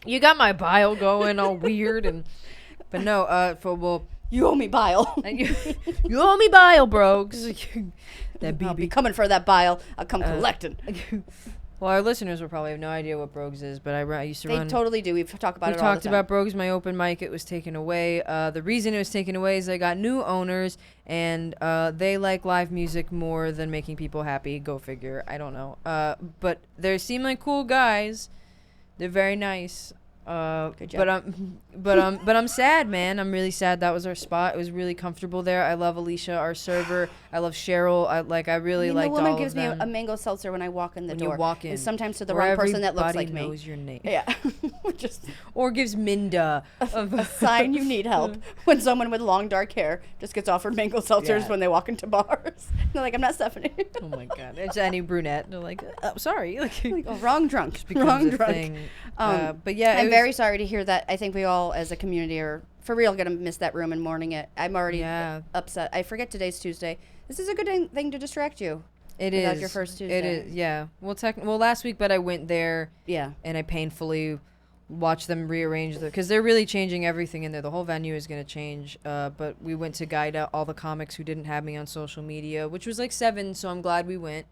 You got my bile going all weird but no. You owe me bile. You owe me bile, Brogues. That I'll be BB. coming for that bile. I'll come collecting. Well, our listeners will probably have no idea what Brogues is, but I used to They run. totally do. We've talked about We it all the talked time. about Brogues, my open mic. It was taken away. The reason it was taken away is I got new owners, and they like live music more than making people happy. Go figure. I don't know. But they seem like cool guys. They're very nice. Good job. But I'm sad, man. I'm really sad. That was our spot. It was really comfortable there. I love Alicia, our server. I love Cheryl. I really the liked woman all gives of me them. a mango seltzer when I walk in the When door. you walk in, and sometimes to the where wrong person that looks everybody like me. knows your name. Yeah. Just Or gives Minda a sign you need help when someone with long dark hair just gets offered mango seltzers Yeah. when they walk into bars. They're like, I'm not Stephanie. Oh my god! It's any brunette. They're like, oh, sorry. Like, Like, oh, wrong drunk. becomes Wrong a drunk. thing. Um, But yeah, I'm very sorry to hear that. I think we all, as a community, are for real going to miss that room and mourning it. I'm already Yeah. upset. I forget today's Tuesday. This is a good thing to distract you. It Without is your first It Tuesday. is. Yeah. Well, last week, but I went there Yeah. and I painfully watched them rearrange because they're really changing everything in there. The whole venue is going to change. But we went to guide out all the comics who didn't have me on social media, which was like 7. So I'm glad we went.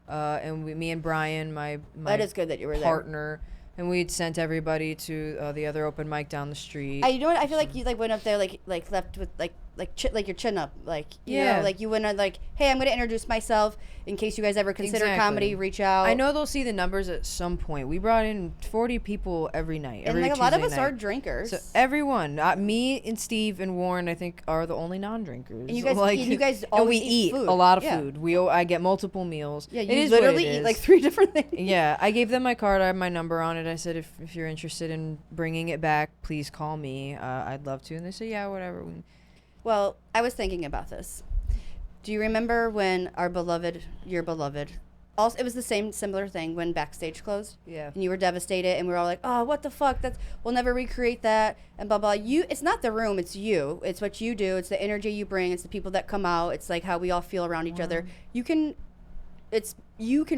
And me and Brian, my That is good that you were there. partner. And we'd sent everybody to the other open mic down the street. You know what? I feel like you went up there like left with like your chin up, like you Yeah. know, like you went on like, hey, I'm gonna introduce myself in case you guys ever consider Exactly. comedy. Reach out. I know they'll see the numbers at some point. We brought in 40 people every night. and Every like a lot of us Tuesday are night. drinkers. So everyone, me and Steve and Warren, I think, are the only non-drinkers. And you guys- and you guys and always we eat eat food. a lot of Yeah. food. I get multiple meals. yeah, It you is what literally it eat is. like 3 different things. Yeah, I gave them my card. I have my number on it. I said, if you're interested in bringing it back, please call me. I'd love to. And they said, yeah, whatever. Well, I was thinking about this. Do you remember when your beloved, also it was the same similar thing when Backstage closed? Yeah. And you were devastated, and we were all like, "Oh, what the fuck? We'll never recreate that." And blah blah. It's not the room, it's you. It's what you do. It's the energy you bring. It's the people that come out. It's like how we all feel around each other. You can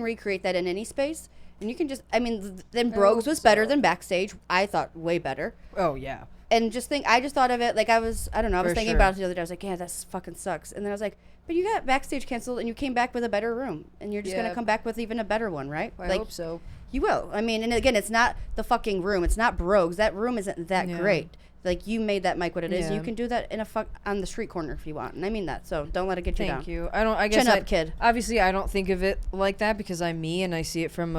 recreate that in any space, and you can just. I mean, then Brogues was better than Backstage. I thought way better. Oh, yeah. And I just thought of it like I was For thinking sure. about it the other day. I was like, yeah, that fucking sucks. And then I was like, but you got Backstage canceled and you came back with a better room, and you're just Yeah. gonna come back with even a better one, right? I like, hope so. You will. I mean, and again, it's not the fucking room. It's not Brogues. That room isn't that Yeah. great. Like, you made that mic what it is. Yeah. You can do that in on the street corner if you want. And I mean that. So don't let it get you down. Thank you. I guess Chin up, kid. Obviously, I don't think of it like that because I'm me and I see it from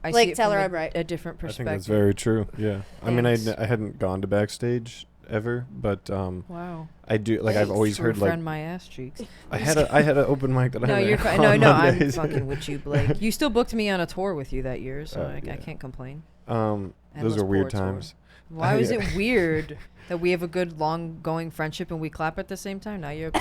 Blake, tell her I'm right. a different I perspective. think that's very true. Yeah. I mean, Thanks. I hadn't gone to Backstage ever, but Wow. I do like I've always heard like friend my ass cheeks. I had an open mic that I No, had you're fine. on No, I'm Mondays. fucking with you, Blake. You still booked me on a tour with you that year, so I yeah. can't complain. Those Endless are weird Pour tour. times. Why was it weird that we have a good long going friendship and we clap at the same time? Now you're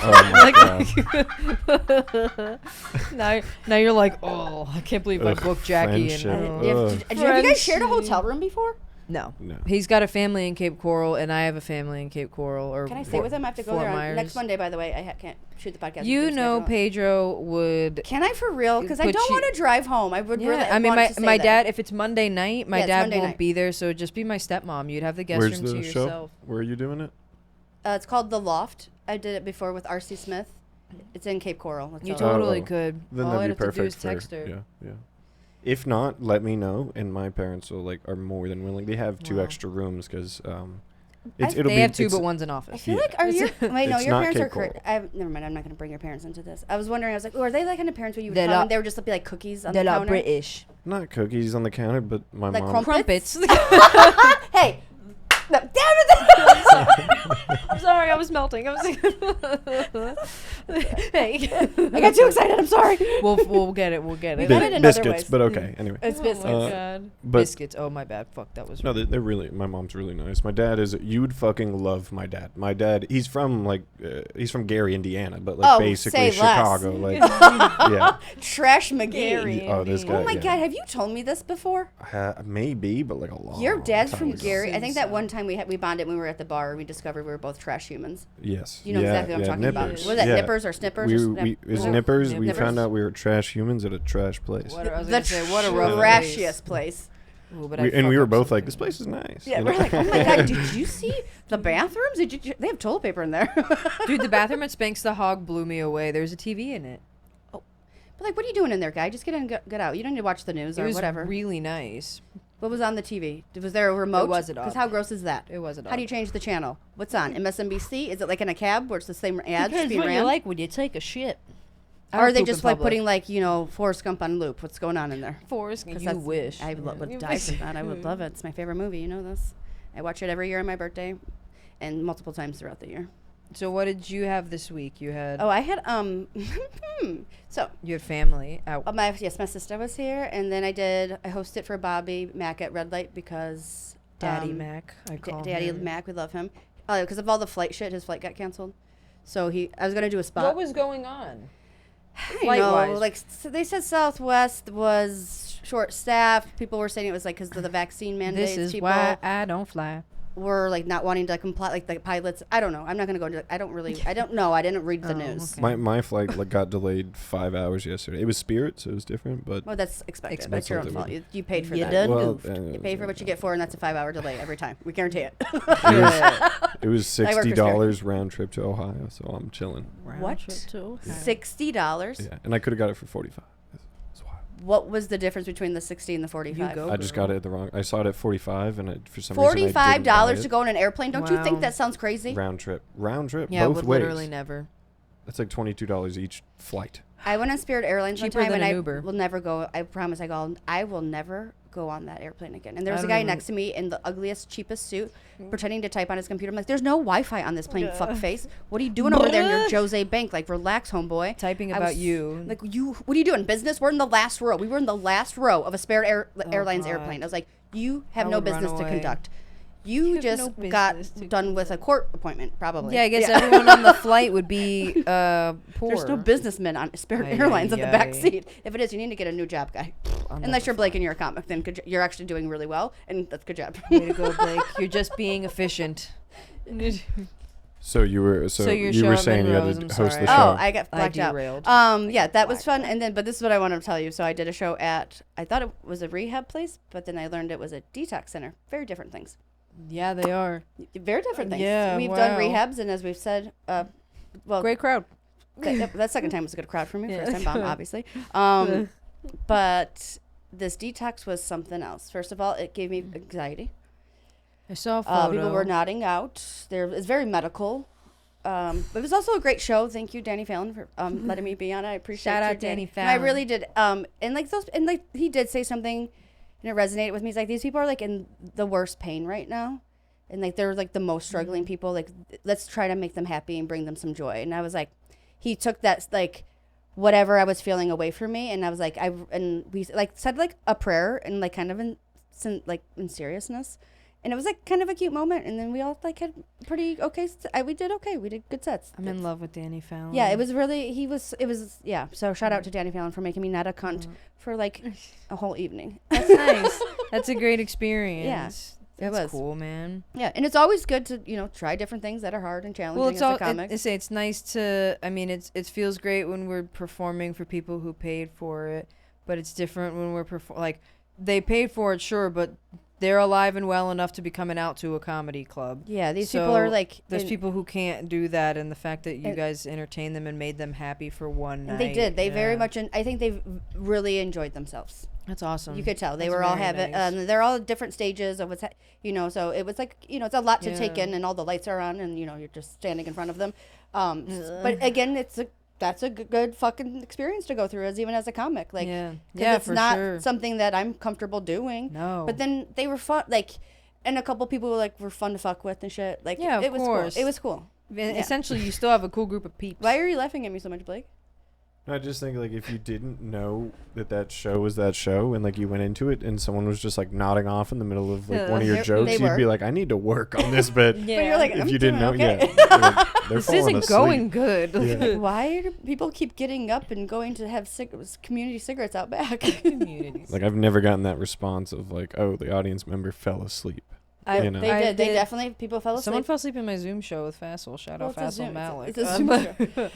now you're like, oh, I can't believe I Ugh, booked Jackie and friendship. Have you guys shared a Friendship. hotel room before? no. No. He's got a family in Cape Coral and I have a family in Cape Coral. Or Can I stay with him? I have to go Fort there Myers. next Monday, by the way. I can't shoot the podcast. You Just know, schedule. Pedro would. Can I for real? Because I But don't you- want to drive home. I would really. Yeah, I mean, want to say my that. dad. If it's Monday night, my Yeah, it's dad Monday won't night. be there, so it'd just be my stepmom. You'd have the guest Where's room the to show? yourself. Where are you doing it? It's called The Loft. I did it before with R.C. Smith. It's in Cape Coral. That's You all. totally Oh, could. Then All I'd that'd be have to do is perfect text her. Yeah. If not, let me know, and my parents are more than willing. They have 2 Wow. extra rooms because They have 2, but one's an office. I feel Yeah. like wait, no, It's your not parents are Cape Coral. correct. Never mind. I'm not going to bring your parents into this. I was wondering. I was like, are they like kind of parents where you would They're come not- and they would just be like cookies on They're the not counter? British. not cookies on the counter, but my Like mom. crumpets? Crumpets. Hey, no, damn it! I'm sorry, I was melting. I was like, Hey, I got too excited. I'm sorry. we'll get it. We'll get it. got it in other Biscuits, ways. but okay. Anyway, It's Oh biscuits. my god. but Biscuits. Oh my bad. Fuck. That was. no, they're really. My mom's really nice. My dad is. You'd fucking love my dad. My dad. He's from he's from Gary, Indiana, but like Oh, basically say less. Chicago. Like, yeah. Trash McGee. Gary. Oh, this guy. Oh my yeah. God, have you told me this before? Maybe, but like a long. Your dad's time from ago. Gary. I think Seems that so. one time we bonded when we were at the bar and we discovered we were both trash humans. Yes. You know exactly what I'm talking about. Nippers. Was that Yeah. Nippers or Snippers? We, or we, it was Snip- Nippers. We Nippers? found out we were trash humans at a trash place. What, I was The gonna say, what a rough place. trashiest place. Ooh, but We, I and we fuck were up both like, something. this place is nice. Yeah, you we're know? like, oh my God, did you see the bathrooms? They have toilet paper in there. Dude, the bathroom at Spanx the Hog blew me away. There's a TV in it. But like, what are you doing in there, guy? Just get in, get out. You don't need to watch the news It or was whatever. really nice. What was on the TV? Was there a remote? It wasn't Because on. how gross is that? It wasn't How do on. you change the channel? What's on? MSNBC? Is it like in a cab where it's the same ads being ran? when you take a shit. Or are they just like putting like, Forrest Gump on loop? What's going on in there? Forrest? 'Cause You that's- wish. I would die for that. I would love it. It's my favorite movie. You know this. I watch it every year on my birthday and multiple times throughout the year. So what did you have this week? You had Oh, I had, so, you had family out. my sister was here, and then I hosted for Bobby Mac at Red Light because Daddy Mac, I call Daddy him. Mac, we love him. Because of all the flight shit, his flight got canceled. So I was gonna do a spot. What was going on? I know, flight-wise? like so they said Southwest was short staffed. People were saying it was like because of the vaccine mandates. This is people why I don't fly. were like not wanting to comply, like the pilots. I don't know. I'm not gonna go into. I don't know. I didn't read the Oh, news. okay. My flight got delayed 5 hours yesterday. It was Spirit, so it was different, but Well, that's expected. That's Expected. your own fault. You paid for You that. done well, goofed. You pay for what you get for, and that's a 5-hour delay every time. We guarantee it. it was I work for $60 round trip to Ohio, so I'm chilling. What? $60. Yeah, and I could have got it for 45. It's wild. What was the difference between the 60 and the 45? go. I just got it at the wrong. I saw it at 45, and for some reason I didn't buy $45 it. to go on an airplane. Don't you think Wow. that sounds crazy? Round trip, Yeah, both would ways. literally never. That's like $22 each flight. I went on Spirit Airlines one Cheaper time, than and an I Uber. will never go. I promise. I will never go on that airplane again. And there was a I guy don't even- next to me in the ugliest, cheapest suit, pretending to type on his computer. I'm like, "There's no Wi-Fi on this plane, fuckface. What are you doing over there in your Jose Bank? Like, relax, homeboy." Typing I about was you. Like, what are you doing? Business? We're in the last row. We were in the last row of a Spirit Airlines God. airplane. I was like, "You have I no would run business to away. conduct. You have just no got business to done with a court appointment, probably." Yeah, I guess everyone on the flight would be poor. There's no businessmen on Spirit Ay, Airlines in the ay, back ay. seat. If it is, you need to get a new job, guy. I'll Unless never you're Blake and you're a comic, then you're actually doing really well, and that's good job. Way to go, Blake. You're just being efficient. So you were So your you show were at saying you had Monroe's, to I'm host sorry. the Oh, show. I got I blacked out. derailed. Yeah, that was fun. And then, but this is what I wanted to tell you. So I did a show at, I thought it was a rehab place, but then I learned it was a detox center. Very different things. Yeah, they are. Very different things. Yeah, We've wow. done rehabs, and as we've said, well, Great crowd. that second time was a good crowd for me. Yeah. First time bomb, obviously. But this detox was something else. First of all, it gave me anxiety. I saw a photo. People were nodding out. It's very medical. But it was also a great show. Thank you, Danny Fallon, for letting me be on it. I appreciate Shout you, out Danny And I Fallon. really did. And like he did say something, and it resonated with me. He's like, these people are like in the worst pain right now, and like they're like the most struggling Mm-hmm. people. Like, let's try to make them happy and bring them some joy. And I was like, he took that like whatever I was feeling away from me, and I was like, we like said like a prayer and like kind of in seriousness. And it was like kind of a cute moment, and then we all like had pretty okay. We did okay. We did good sets. I'm in love with Danny Fallon. Yeah, it was really. It was. Yeah. So shout out to Danny Fallon for making me not a cunt for like a whole evening. That's nice. That's a great experience. it That's was. cool, man. Yeah, and it's always good to try different things that are hard and challenging Well, it's as all. a comic. It's nice to. I mean, it feels great when we're performing for people who paid for it, but it's different when we're like they paid for it, sure, but they're alive and well enough to be coming out to a comedy club. Yeah, these people are like there's people who can't do that, and the fact that you guys entertained them and made them happy for one night. And they did. They very yeah. much. I think they've really enjoyed themselves. That's awesome. You could tell they That's were all very having. nice. They're all at different stages of what's. So it was like it's a lot to take Yeah. in, and all the lights are on, and you're just standing in front of them. But again, that's a good fucking experience to go through, as even as a comic. Like, Yeah. 'cause Yeah, it's for not sure. something that I'm comfortable doing. No. But then they were fun, like, and a couple people were fun to fuck with and shit. Like, Yeah, of it was course. cool. It was cool. Essentially, you still have a cool group of peeps. Why are you laughing at me so much, Blake? I just think like if you didn't know that show was that show and like you went into it and someone was just like nodding off in the middle of like one of your jokes, they you'd were. be like, I need to work on this bit. Yeah. But you're like, If I'm you didn't know, doing okay. yeah, like, they're This falling isn't asleep. going good. Yeah. Like, why do people keep getting up and going to have community cigarettes out back? Communities. Like I've never gotten that response of like, oh, the audience member fell asleep. You know. They did. They definitely, people fell asleep. Someone fell asleep in my Zoom show with Fassel. Shout out It's a Fassel Zoom- Malik. It's a Zoom show.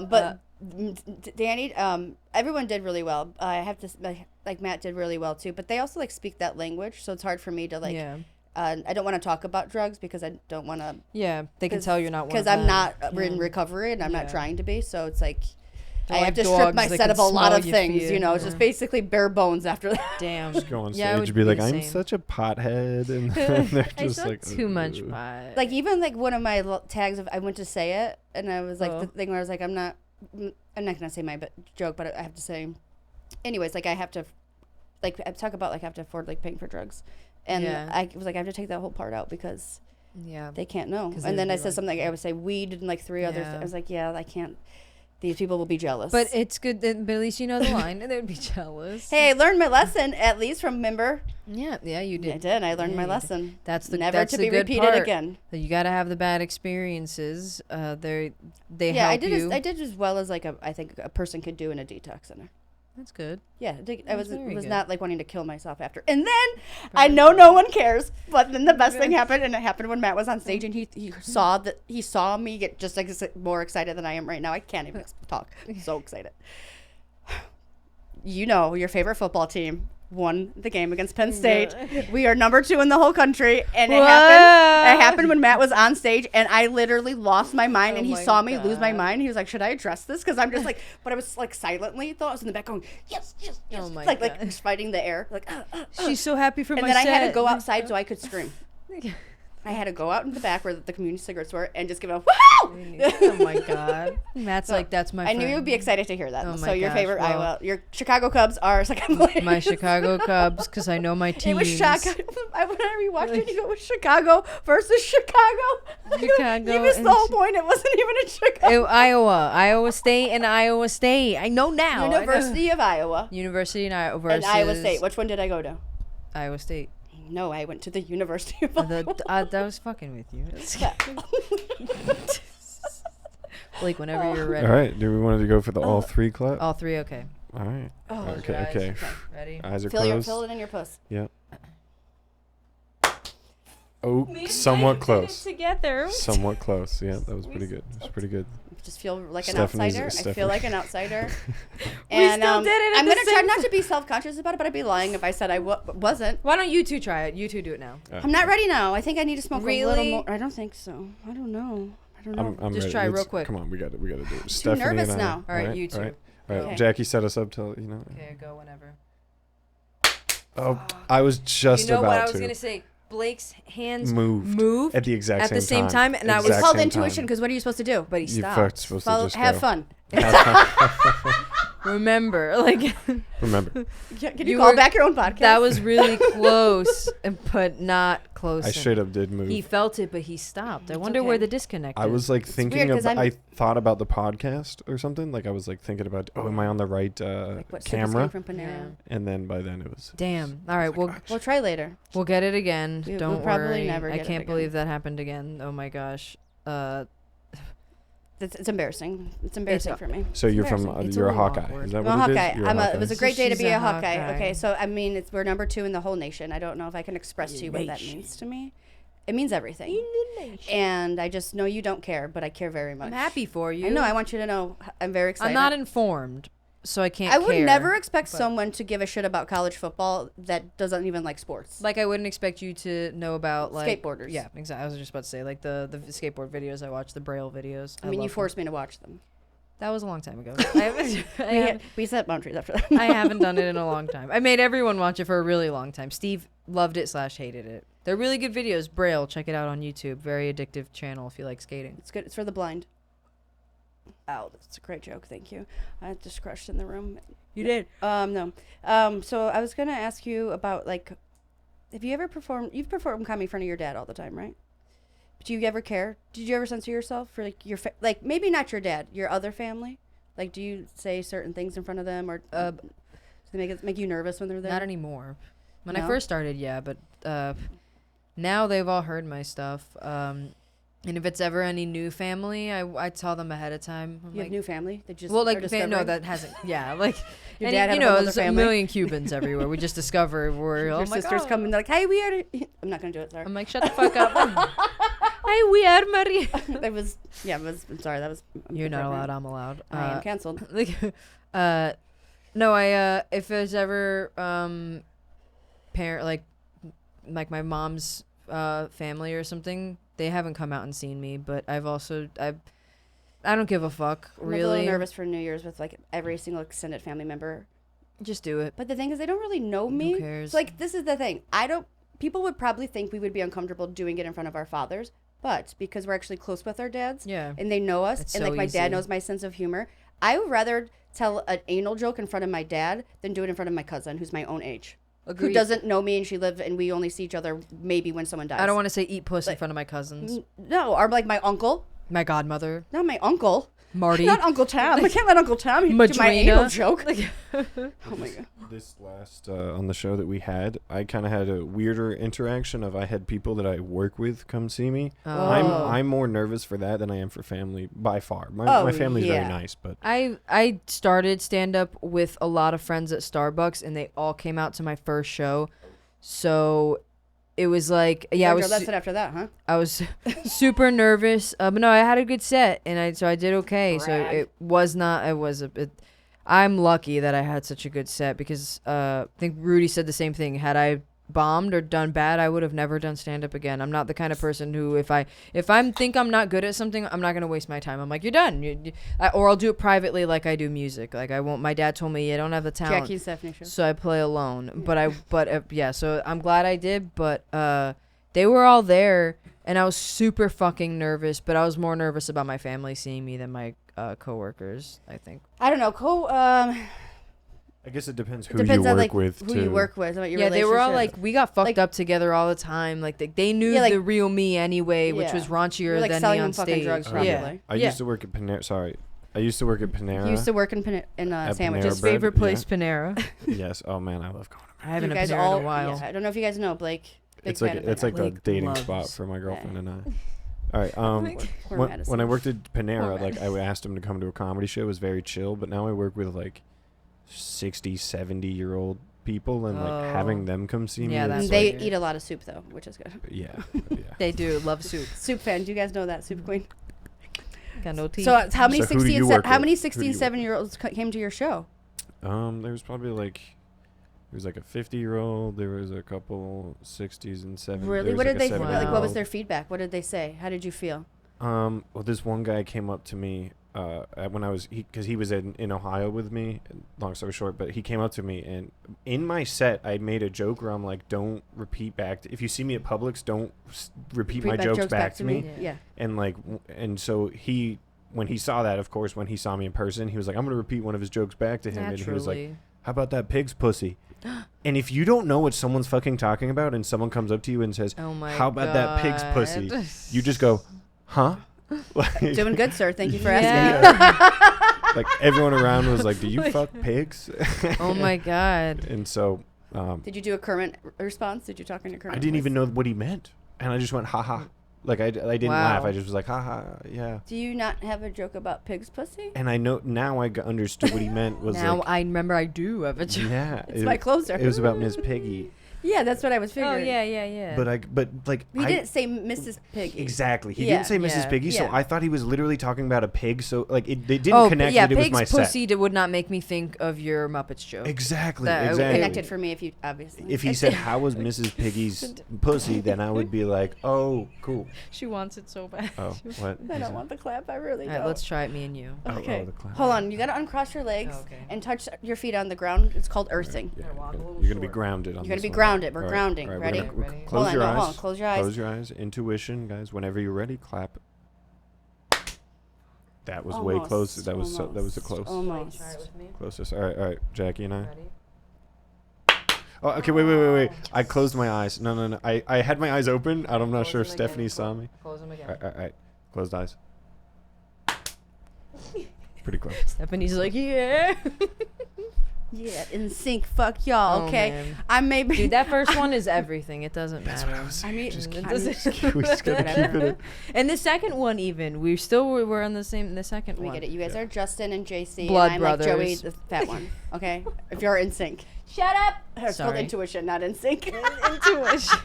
But Danny, everyone did really well. I have to, like Matt did really well too. But they also like speak that language, so it's hard for me to like. Yeah. I don't want to talk about drugs because I don't want to. Yeah, they can tell you're not one because of I'm them. not in Yeah. recovery and I'm not Yeah. trying to be. So it's like. They're I like have to dogs, strip my they set can of a lot smell of your things, fear. you know. It's just basically bare bones after that. Damn. Just go on Yeah, I stage would and be be like, the I'm same. such a pothead, and they're I just saw like too much "Ugh." pot. Like even like one of my tags of I went to say it and I was like Oh. the thing where I was like I'm not gonna say my joke, but I have to say anyways, like I have to like I talk about like I have to afford like paying for drugs, and Yeah. I was like I have to take that whole part out because Yeah. they can't know. 'Cause And they'd then I be said like- something like I would say weed and like three others. Yeah. I was like yeah I can't. These people will be jealous. But it's good that, but at least you know the line, and they would be jealous. hey, I learned my lesson at least from member. Yeah, you did. I did. I learned Yeah, my you did. lesson. That's the Never that's to the be good repeated part. again. That you got to have the bad experiences. They Yeah, help you. I did as well as like I think a person could do in a detox center. That's good. Yeah, I That's was very good. not like wanting to kill myself after. And then I know no one cares, but then the best thing happened, and it happened when Matt was on stage, and he saw me get just like more excited than I am right now. I can't even talk. I'm so excited. You know, your favorite football team won the game against Penn State. We are number 2 in the whole country, and it happened when Matt was on stage, and I literally lost my mind, Oh and he my saw me lose my God. mind. He was like, should I address this? Because I'm just like, but I was like silently, though I was in the back going, yes, yes, yes. Oh my like God. just fighting the air, like She's so happy for and my then I set. had to go outside so I could scream. I had to go out in the back where the community cigarettes were and just give a woohoo! Oh my God. Matt's like, that's my I friend. knew you would be excited to hear that. Oh So my your gosh, favorite well- Iowa, your Chicago Cubs are second place. My Chicago Cubs, because I know my It teams. was Chicago. When I rewatched it, it was Chicago versus Chicago. Chicago You missed the and whole point. It wasn't even in Chicago. Iowa State and Iowa State. I know now. I know. University of Iowa University and Iowa versus and Iowa State. Which one did I go to? Iowa State. No, I went to the University of Iowa. That was fucking with you. Blake, whenever you're ready. All right, do we want to go for the all three clap? All three, okay. All right. Oh, Okay. Guys, Okay. Ready? Eyes are Fill closed. it in your puss. Yeah. Oh, somewhat close. Together. Somewhat close. Yeah, that was pretty good. It was pretty good. Just feel like an Stephanie's- outsider. I feel like an outsider. We and still did it at I'm the gonna try same not to be self-conscious about it, but I'd be lying if I said I wasn't. Why don't you two try it? You two do it now. I'm not ready now. I think I need to smoke a little Really? more. I don't think so. I don't know. I'm Just ready. try real Let's- quick. Come on, we got to do it. Too Stephanie nervous and I. now. All right, you two. All right. Okay. Jackie set us up till you know. Okay, go whenever. Oh, I was just You know about what I was to gonna say? Blake's hands moved at the exact at the same time, and I was It's Exact called same intuition time. because what are you supposed to do? but he You stopped. fucked supposed to just Have go. fun. Remember, like Remember, Can You you call were- back your own podcast? that was really close, but not close. I straight up did move. He felt it, but he stopped. I wonder okay. where the disconnect I is. was like weird thinking 'cause of. I'm- I thought about the podcast or something. Like I was like thinking about. Oh, am I on the right What, camera? From Panera. Yeah. And then by then it was. Damn. All right, We'll try later. we'll get it again. We'll Don't probably worry. never I get it can't again. believe that happened again. Oh my gosh. It's embarrassing. It's embarrassing for me. So you're from. embarrassing. It's a You're a little Hawkeye. awkward. Is that I'm a what it Hawkeye. is? You're a It was a Hawkeye? great day to She's be a a Hawkeye. Hawkeye. Okay, so I mean, we're number 2 in the whole nation. I don't know if I can express to you what that means to me. It means everything. And I just know you don't care, but I care very much. I'm happy for you. I know. I want you to know. I'm very excited. I'm not informed, so I can't. I would care, never expect but- someone to give a shit about college football that doesn't even like sports. Like I wouldn't expect you to know about like Skateboarders. Yeah, exactly. I was just about to say like the skateboard videos I watch, the Braille videos. I mean, you love them. forced me to watch them. That was a long time ago. I We set boundaries after that. I haven't done it in a long time. I made everyone watch it for a really long time. Steve loved it / hated it. They're really good videos. Braille, check it out on YouTube. Very addictive channel if you like skating. It's good. It's for the blind. Ow, that's a great joke. Thank you. I just crushed in the room. You did. No. So I was gonna ask you about like, have you ever performed? You've performed comedy in front of your dad all the time, right? do you ever care? Did you ever censor yourself for like your like maybe not your dad, your other family? Like, do you say certain things in front of them, or do they make you nervous when they're there? Not anymore. When I No? first started, yeah, but now they've all heard my stuff. And if it's ever any new family, I tell them ahead of time. I'm You have new family? They just well, are like no, discovering? that hasn't. Yeah, like Your and dad had you a whole know, other there's a family? million Cubans everywhere. We just discovered we're Your oh my sisters God. come and they're like, "Hey, we are." I'm not gonna do it. Sorry. I'm like, shut the fuck up. Hi, we are Maria. That was yeah. I'm sorry. That was. You're not allowed. I'm allowed. I am canceled. Like, no, I if there's ever parent like my mom's family or something, they haven't come out and seen me, but I don't give a fuck I'm a really. little nervous for New Year's with like every single extended family member. Just do it. But the thing is, they don't really know me. Who cares? So, like, this is the thing. People would probably think we would be uncomfortable doing it in front of our fathers, but because we're actually close with our dads, Yeah. and they know us, It's and so like my dad easy. knows my sense of humor, I would rather tell an anal joke in front of my dad than do it in front of my cousin, who's my own age, who Agreed. doesn't know me, and we only see each other maybe when someone dies. I don't want to say eat puss in Like- front of my cousins. No, or like my uncle, My godmother, not my uncle. Marty. Not Uncle Tom. I can't let Uncle Tom do my Madrina. anal joke. Like, Oh my god. This last on the show that we had, I kind of had a weirder interaction of I had people that I work with come see me. Oh. I'm more nervous for that than I am for family by far. My family's yeah. very nice, but I started stand up with a lot of friends at Starbucks, and they all came out to my first show. So it was like, yeah, That's it after that, huh? I was super nervous, but no, I had a good set, and I did okay. So Brag. it was not. It was a bit. I'm lucky that I had such a good set because I think Rudy said the same thing. Had I bombed or done bad, I would have never done stand up again. I'm not the kind of person who if I think I'm not good at something, I'm not gonna waste my time. I'm like, you're done, or I'll do it privately like I do music. Like I won't. My dad told me, I don't have the talent. Jackie and Stephanie show. So I play alone. But yeah, so I'm glad I did, but they were all there and I was super fucking nervous, but I was more nervous about my family seeing me than my coworkers, I think. I don't know. I guess it depends who Depends you on work like with who too. you work with. About your Yeah, they were all relationship. like, we got fucked Like- up together all the time. Like they knew Yeah, like- the real me anyway, which Yeah. was raunchier You're, like, than selling me them on fucking stage. drugs, Oh, probably. yeah. I Yeah. used to work at Panera. Sorry, I used to work at Panera. You used to work in At sandwiches. Panera Bread. Favorite place, Panera. Yes. Oh man, I love going to I haven't You been guys there all. in a while. Yeah, I don't know if you guys know Blake. Big It's like fan of it's Panera. like the Blake dating loves- spot for my girlfriend and I. Yeah. All right. Poor When Madison. I worked at Panera, Poor like I asked him to come to a comedy show. It was very chill. But now I work with like 60, 70-year-old people, and like Oh. having them come see me. Yeah, it's that's they like, eat a lot of soup though, which is good. yeah, yeah. They do love soup. Soup fan. Do you guys know that soup queen? Got no teeth. So how many So who do 60 you and work how with? many Who do 60 you and work 7-year-olds came to your show? There was probably like. There was like a 50-year-old. There was a couple 60s and 70s. Really? There What was did they like a like? What was 70-year-old. their feedback? What did they say? How did you feel? Well, this one guy came up to me when I was because he was in Ohio with me. Long story short, but he came up to me and in my set I made a joke where I'm like, "Don't repeat back. If you see me at Publix, don't repeat my jokes back to me." Yeah. And like, and so when he saw that, of course, when he saw me in person, he was like, "I'm gonna repeat one of his jokes back to him," and he was like, Naturally. "How about that pig's pussy?" And if you don't know what someone's fucking talking about, and someone comes up to you and says, Oh my "How about that pig's God. pussy?" You just go, "Huh?" Like, Doing good, sir. Thank you for Yeah. asking. like everyone around was like, "Do you fuck pigs?" Oh my God. And so Did you do a Kermit response? Did you talk in your Kermit? I didn't voice? even know what he meant, and I just went, "Ha ha." Like I didn't laugh. Wow. I just was like, "Ha ha, yeah." Do you not have a joke about pig's pussy? And I know now I understood what he meant was Now like, I remember I do have a joke. yeah, It's my closer. It was about Miss Piggy, Yeah, that's what I was Oh figuring. yeah. but like He didn't say Mrs. Piggy. exactly. He Yeah, didn't say Mrs. yeah, Piggy, so yeah. I thought he was literally talking about a pig. So like they didn't Oh, connect yeah. that it was Pig's my pussy set. would not make me think of your Muppets joke. Exactly, That- exactly. Connected for me if you obviously. If he said, "How was Mrs. Piggy's pussy?" then I would be like, "Oh, cool." She wants it so bad. Oh, what? I don't want the clap. I really All don't. right, let's try it, me and you. Oh, Okay. the clap. Hold on. You gotta uncross your legs Oh, okay. and touch your feet on the ground. It's called earthing. Yeah, walk a little you're gonna be short. grounded on You're gonna this be one. grounded. We're All right, grounding. all right, Ready? we're gonna Ready. Close Hold your on, eyes. no, hold on. Close your eyes. Close your eyes. Intuition, guys. Whenever you're ready, clap. That was way Almost, close. That was the almost, close. Almost. Try it with me. Closest. All right, Jackie and I. Ready? Oh, okay, wait. I closed my eyes. No. I had my eyes open. I'm not sure if Stephanie saw me. Close them again. All right. Closed eyes. Pretty close. Stephanie's like, yeah. Yeah, in sync. Fuck y'all. Oh, Okay, man. I maybe. Dude, that first one is everything. It doesn't matter. I mean, Just It keep, doesn't- we just gotta keep it. And the second one, even we were on the second we one. get it. You guys are Justin and JC, Blood and I'm like Joey, brothers. the fat one. Okay, if you're in sync. Shut up. It's called Sorry. intuition, not in sync. Intuition.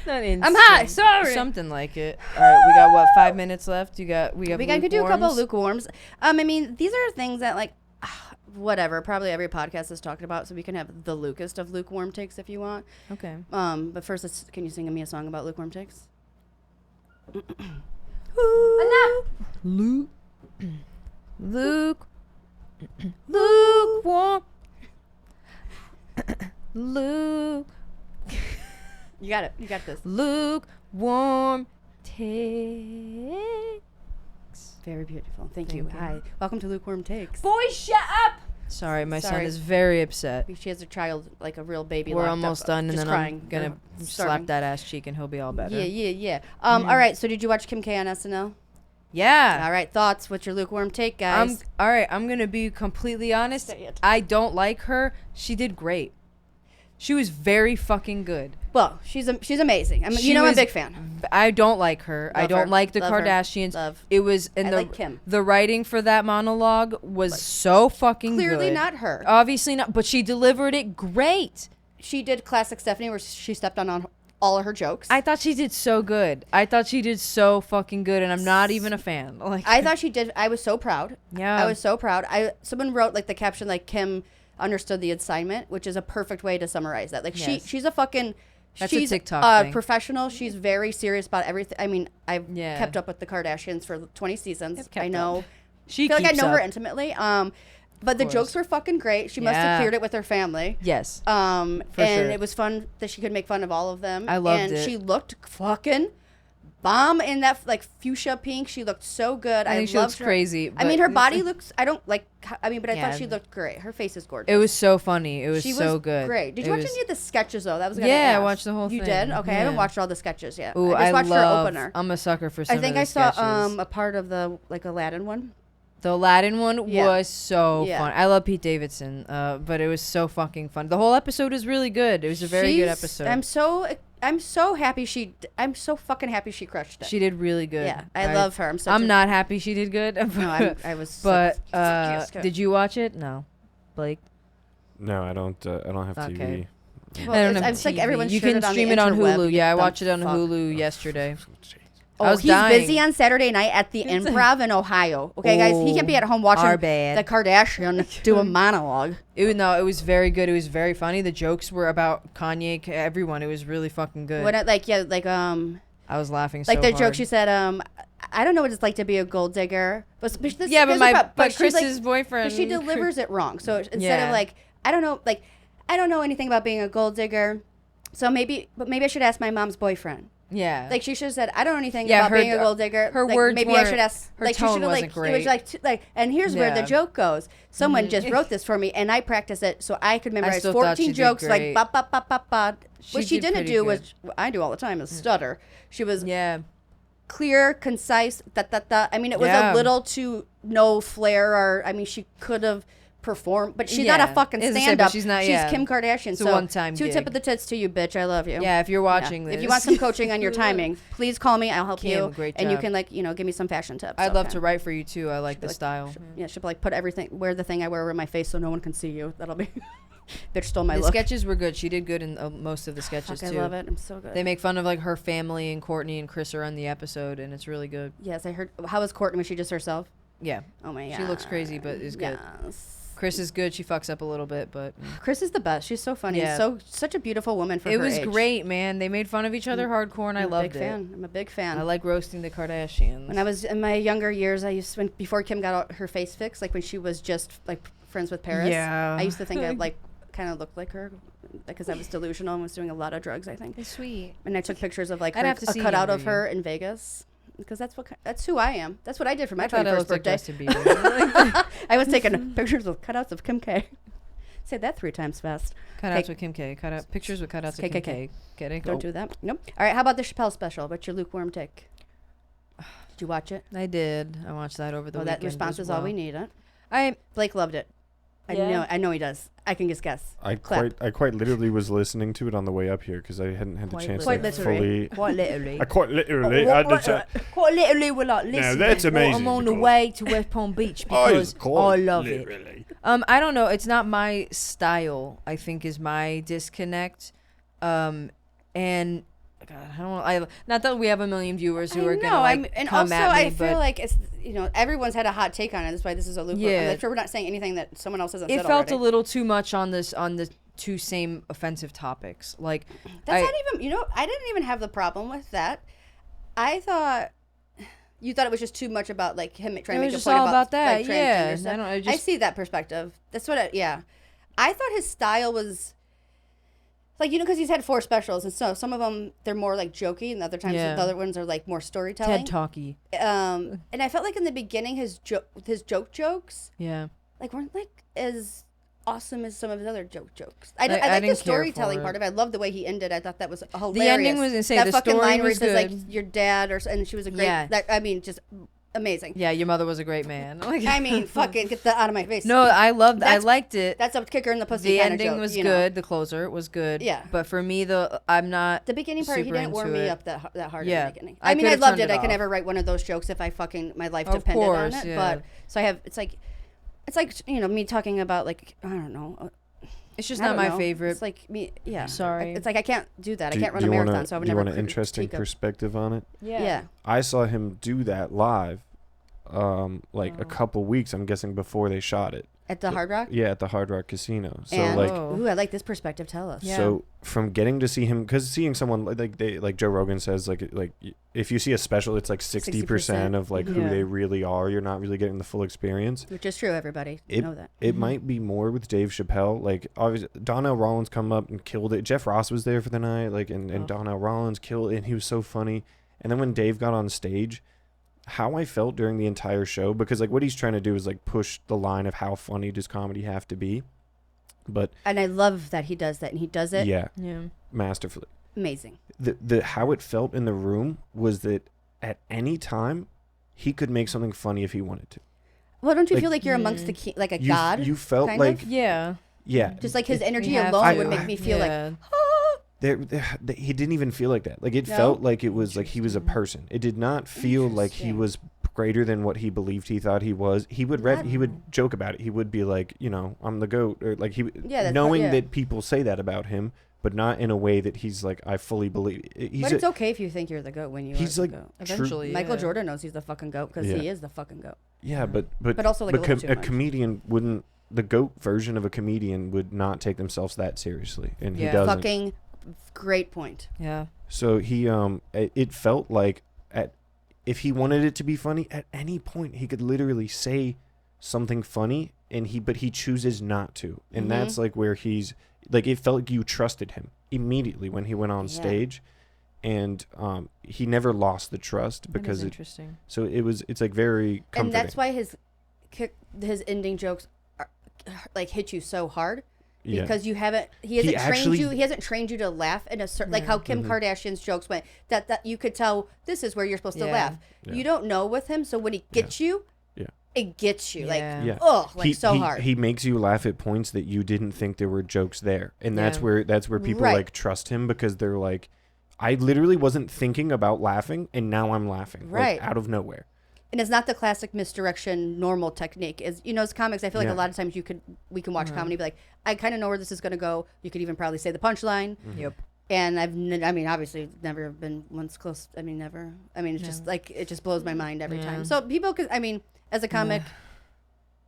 Not in I'm high. sync. Sorry. Something like it. All right, we got what 5 minutes left. We got We could do a couple of lukewarms. lukewarms. I mean, these are things that like, whatever. Probably every podcast is talking about, so we can have the Lucast of lukewarm takes if you want. Okay. But first, can you sing me a song about lukewarm takes? Enough. Lukewarm. Luke. You got it. You got this. Lukewarm takes. Very beautiful. Thank you. Thank you. Hi. Welcome to Lukewarm Takes. Boys, shut up. Sorry, my son Sorry. is very upset. She has a child, like a real baby. We're locked almost up, done, and just then crying. I'm gonna Or slap starving. that ass cheek, and he'll be all better. Yeah. All right. So did you watch Kim K on SNL? Yeah. All right. Thoughts? What's your lukewarm take, guys? All right. I'm gonna be completely honest. Say it. I don't like her. She did great. She was very fucking good. Well, she's amazing. I mean, She I'm a was- big fan. I don't like her. I Love don't her. like the Love her. Kardashians. Love. It was and I the like Kim. the writing for that monologue was so fucking Clearly good. not her. Obviously not, but she delivered it great. She did classic Stephanie, where she stepped on all of her jokes. I thought she did so good. I thought she did so fucking good, and I'm not even a fan. Like I thought she did. I was so proud. Yeah. I was so proud. Someone wrote like the caption like Kim understood the assignment, which is a perfect way to summarize that. Like Yes. she's a fucking. That's a she's TikTok thing. professional. She's very serious about everything. I mean, I've Yeah. kept up with the Kardashians for 20 seasons. Yep, kept I know. up. She I feel like I keeps know her up. intimately. But the course. jokes were fucking great. She must have Yeah. cleared it with her family. Yes. For For and sure. it was fun that she could make fun of all of them. I loved and it. she looked fucking bomb in that like fuchsia pink. She looked so good. I think she looks loved her. crazy. I mean, but her body looks. I don't like. I mean, but I Yeah. thought she looked great. Her face is gorgeous. It was so funny. It was She so was good. great. Did It you watch was- any of the sketches though? That was gonna Yeah, I ask. watched the whole You thing. did? Okay, I haven't Yeah. watched all the sketches yet. Ooh, I just watched her love. opener. I'm a sucker for some I think of I the saw sketches. a part of the like Aladdin one. The Aladdin one Yeah. was so Yeah. fun. I love Pete Davidson, but it was so fucking fun. The whole episode was really good. It was a very good She's- episode. I'm so happy I'm so fucking happy she crushed it. She did really good. Yeah, I love her. I'm not happy she did good. No, I was. But like, fuck yes, good. did you watch it? No, Blake. No, I don't have Okay. TV. Well, I don't it's- have it's like TV. everyone You shared can it on the stream it on interweb. Hulu. You Yeah, I dumb watched it on fuck. Hulu yesterday. Oh, I was he's dying. busy on Saturday night at the Improv in Ohio. Okay, guys, he can't be at home watching our bad. the Kardashian do a monologue. It was very good. It was very funny. The jokes were about Kanye, everyone. It was really fucking good. What I was laughing so like the hard. joke she said, I don't know what it's like to be a gold digger. But this, Yeah, but there's a my problem. but she's Chris's boyfriend. But she delivers it wrong. So instead Yeah. of like, I don't know anything about being a gold digger. So maybe I should ask my mom's boyfriend. Yeah. Like she should have said, I don't know anything Yeah, about her- being a gold digger. her like, words maybe I weren't- should ask. her like she tone should have wasn't like it was great. like and here's where the Yeah. joke goes. Someone just wrote this for me, and I practiced it so I could memorize still thought she 14 did jokes like great. ba ba ba ba ba. What she did didn't pretty do good. was what I do all the time is stutter. She was yeah. clear, concise. I mean, it was Yeah. a little too no flair, or I mean, she could have performed, but she's not Yeah. a fucking As I said, stand but up. she's not- yeah. Kim Kardashian. It's a so one-time two tip gig. of the tits to you, bitch. I love you. Yeah, if you're watching this. If you want some coaching on your timing, please call me. I'll help Kim, you. great and you job. can give me some fashion tips. I'd love okay? to write for you too. I like the like- style. Yeah, she'll like put wear the thing I wear over my face so no one can see you. That'll be. Bitch stole my The look. sketches were good. She did good in most of the sketches Fuck, too. I love it. I'm so good. They make fun of like her family, and Courtney and Chris are on the episode, and it's really good. Yes, I heard. How was Courtney? Was she just herself? Yeah. Oh my god. She looks crazy, but is good. Yes. Chris is good. She fucks up a little bit, but Chris is the best. She's so funny. Yeah. Such a beautiful woman for it her was age. great, man. They made fun of each other hardcore, and I I'm a loved big it. fan. I'm a big fan. I like roasting the Kardashians. When I was in my younger years, I used to, before Kim got her face fixed, like when she was just like friends with Paris. Yeah. I used to think I like kind of looked like her because I was delusional and was doing a lot of drugs, I think. It's sweet. And I took pictures of like I'd her, have to a see cutout younger of her in Vegas because that's who I am. That's what I did for my I thought I 21st looked like birthday. Justin Bieber. I was taking pictures of cutouts of Kim K. Say that 3 times fast. Cutouts with Kim K. Pictures with cutouts with Kim K. Get it? Don't do that. Nope. All right. How about the Chappelle special? What's your lukewarm take? Did you watch it? I did. I watched that over the weekend. That response as is all well. we need. Huh? I Blake loved it. Yeah. I know he does. I can just guess. I Clap. quite literally was listening to it on the way up here because I hadn't had the chance Quite to literally. fully. quite literally. I quite literally had the chance. Quite literally, we're like, listen, that's amazing, I'm on the because- way to West Palm Beach I because I love it. literally. I don't know. It's not my style. I think is my disconnect. And God, not that we have a million viewers who are gonna like and come also at me, I feel but like it's everyone's had a hot take on it. That's why this is a lukewarm. Yeah. I'm sure we're not saying anything that someone else hasn't it said felt already. a little too much on the two same offensive topics. Like That's not even. I didn't even have the problem with that. I thought. You thought it was just too much about like him trying to It make was a just point all about about that, like, yeah. transgender stuff. I I just- see that perspective. That's what. I thought his style was like because he's had 4 specials and so some of them they're more like jokey and other times Yeah. the other ones are like more storytelling. TED Talky. And I felt like in the beginning his jokes Yeah. like weren't like as awesome as some of his other jokes. I Like, like I the didn't care storytelling for part it. of it. I love the way he ended. I thought that was hilarious. The ending was insane. That The fucking story line where he was says like good. your dad and she was a great. Yeah. Just amazing. Yeah, your mother was a great man. Like, I mean, fucking get that out of my face. no, I loved. I That's- liked it. That's a kicker in the pussy. The kind ending of joke, was you know. good. The closer was good. Yeah. But for me, I'm not. The beginning part, he super didn't warm into me it. up that hard Yeah. in the beginning. I I mean, I could've loved turned it. it I could off. never write one of those jokes if my life Of depended course, on it. yeah. But so I have. It's like me talking about like I don't know. It's just I not don't my know. favorite. It's like me. Yeah. Sorry. It's like I can't do that. I Do can't run a you wanna- marathon, so I would do you never. want an interesting critique a- perspective on it? Yeah. I saw him do that live, a couple weeks. I'm guessing before they shot it. At the Hard Rock. Yeah, at the Hard Rock Casino. So And like, Oh. ooh, I like this perspective. Tell us. Yeah. so from getting to see him, because seeing someone like Joe Rogan says, like if you see a special, it's like 60% of like who Yeah. they really are. You're not really getting the full experience. Which is true. Everybody you know that. It might be more with Dave Chappelle. Like obviously Donnell Rollins come up and killed it. Jeff Ross was there for the night. Like and Donnell Rollins killed it, and he was so funny. And then when Dave got on stage, how I felt during the entire show, because like what he's trying to do is like push the line of how funny does comedy have to be. But And I love that he does that, and he does it yeah, Yeah. masterfully. amazing. The how it felt in the room was that at any time he could make something funny if he wanted to. Well, don't you Like- feel like you're amongst like a You god? you felt kind like of? Yeah. yeah. Just like his energy have alone to. would make me feel like Yeah. He didn't even feel like that. Like it No? felt like it was like he was a person. It did not feel like he Interesting. was greater than what he believed he thought he was. He would he would joke about it. He would be like, I'm the GOAT, or like knowing yeah. that people say that about him, but not in a way that he's like, I fully believe. But it's okay if you think you're the goat when you he's are like the goat. Eventually, Michael yeah. Jordan knows he's the fucking goat because Yeah. he is the fucking goat. Yeah, but also, like, a little too a much. comedian wouldn't. The GOAT version of a comedian would not take themselves that seriously, and he Yeah. doesn't. Fucking great point. Yeah. So he it felt like if he wanted it to be funny at any point he could literally say something funny, but he chooses not to, and Mhm. that's like where he's like, it felt like you trusted him immediately when he went on Yeah. stage, and he never lost the trust That is because interesting. so it's like very comforting. And that's why his ending jokes are, like hit you so hard. Yeah. Because he hasn't trained you to laugh in a certain, like how Kim Kardashian's jokes went, that you could tell this is where you're supposed to Yeah. laugh. Yeah. You don't know with him, so when he gets you, it gets you like Yeah. Yeah. so hard. He makes you laugh at points that you didn't think there were jokes there, and that's Yeah. where people Right. like trust him, because they're like, I literally wasn't thinking about laughing, and now I'm laughing, Right. like, out of nowhere. And it's not the classic misdirection normal technique. Is as comics, I feel like Yeah. a lot of times we can watch comedy, be like, I kind of know where this is going to go. You could even probably say the punchline. Yep. And obviously never been once close. I mean, never. I mean, it's just like, it just blows my mind every Yeah. time. So people could, as a comic,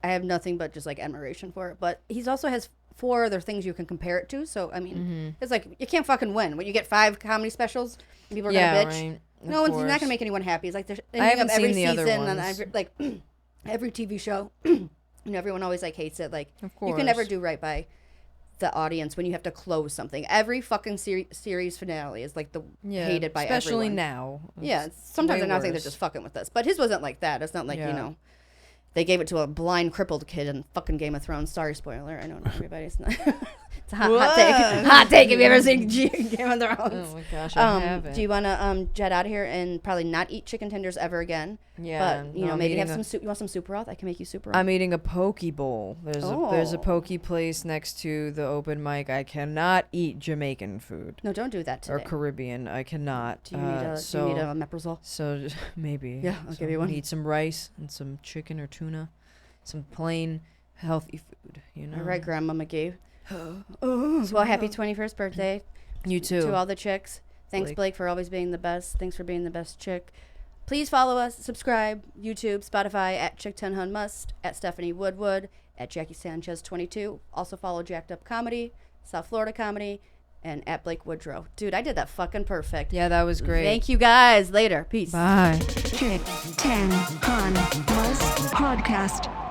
I have nothing but just like admiration for it. But he's also has 4 other things you can compare it to. So, it's like, you can't fucking win. When you get 5 comedy specials, and people are going to bitch. Right. No, it's not going to make anyone happy. It's like there's haven't every seen the other season and ones. like every TV show. Everyone always like hates it. Like Of you can never course. do right by the audience when you have to close something. Every fucking series finale is like Yeah. hated by especially everyone. now. Yeah, It's sometimes way I think they're worse. just fucking with us. But his wasn't like that. It's not like Yeah. They gave it to a blind, crippled kid in fucking Game of Thrones. Sorry, spoiler. I don't know everybody's not. It's a hot take. Hot take. Have you ever seen Game of Thrones? Oh my gosh, I haven't. Do you want to jet out of here and probably not eat chicken tenders ever again? Yeah. But, you know, maybe have some soup. You want some soup broth? I can make you soup broth. I'm eating a poke bowl. There's a poke place next to the open mic. I cannot eat Jamaican food. No, don't do that today. Or Caribbean. I cannot. Do you need a omeprazole? So maybe. Yeah, I'll give you one. Need some rice and some chicken or tuna. Some plain, healthy food, you know. All right, Grandma McGee. Well, happy 21st birthday. You too. To all the chicks. Thanks, Blake, for always being the best. Thanks for being the best chick. Please follow us, subscribe, YouTube, Spotify, at Chick10HunMust, at Stephanie Woodwood, at Jackie Sanchez 22. Also follow Jacked Up Comedy, South Florida Comedy, and at Blake Woodrow. Dude, I did that fucking perfect. Yeah, that was great. Thank you guys. Later. Peace. Bye. Chick 10 Hun Must Podcast.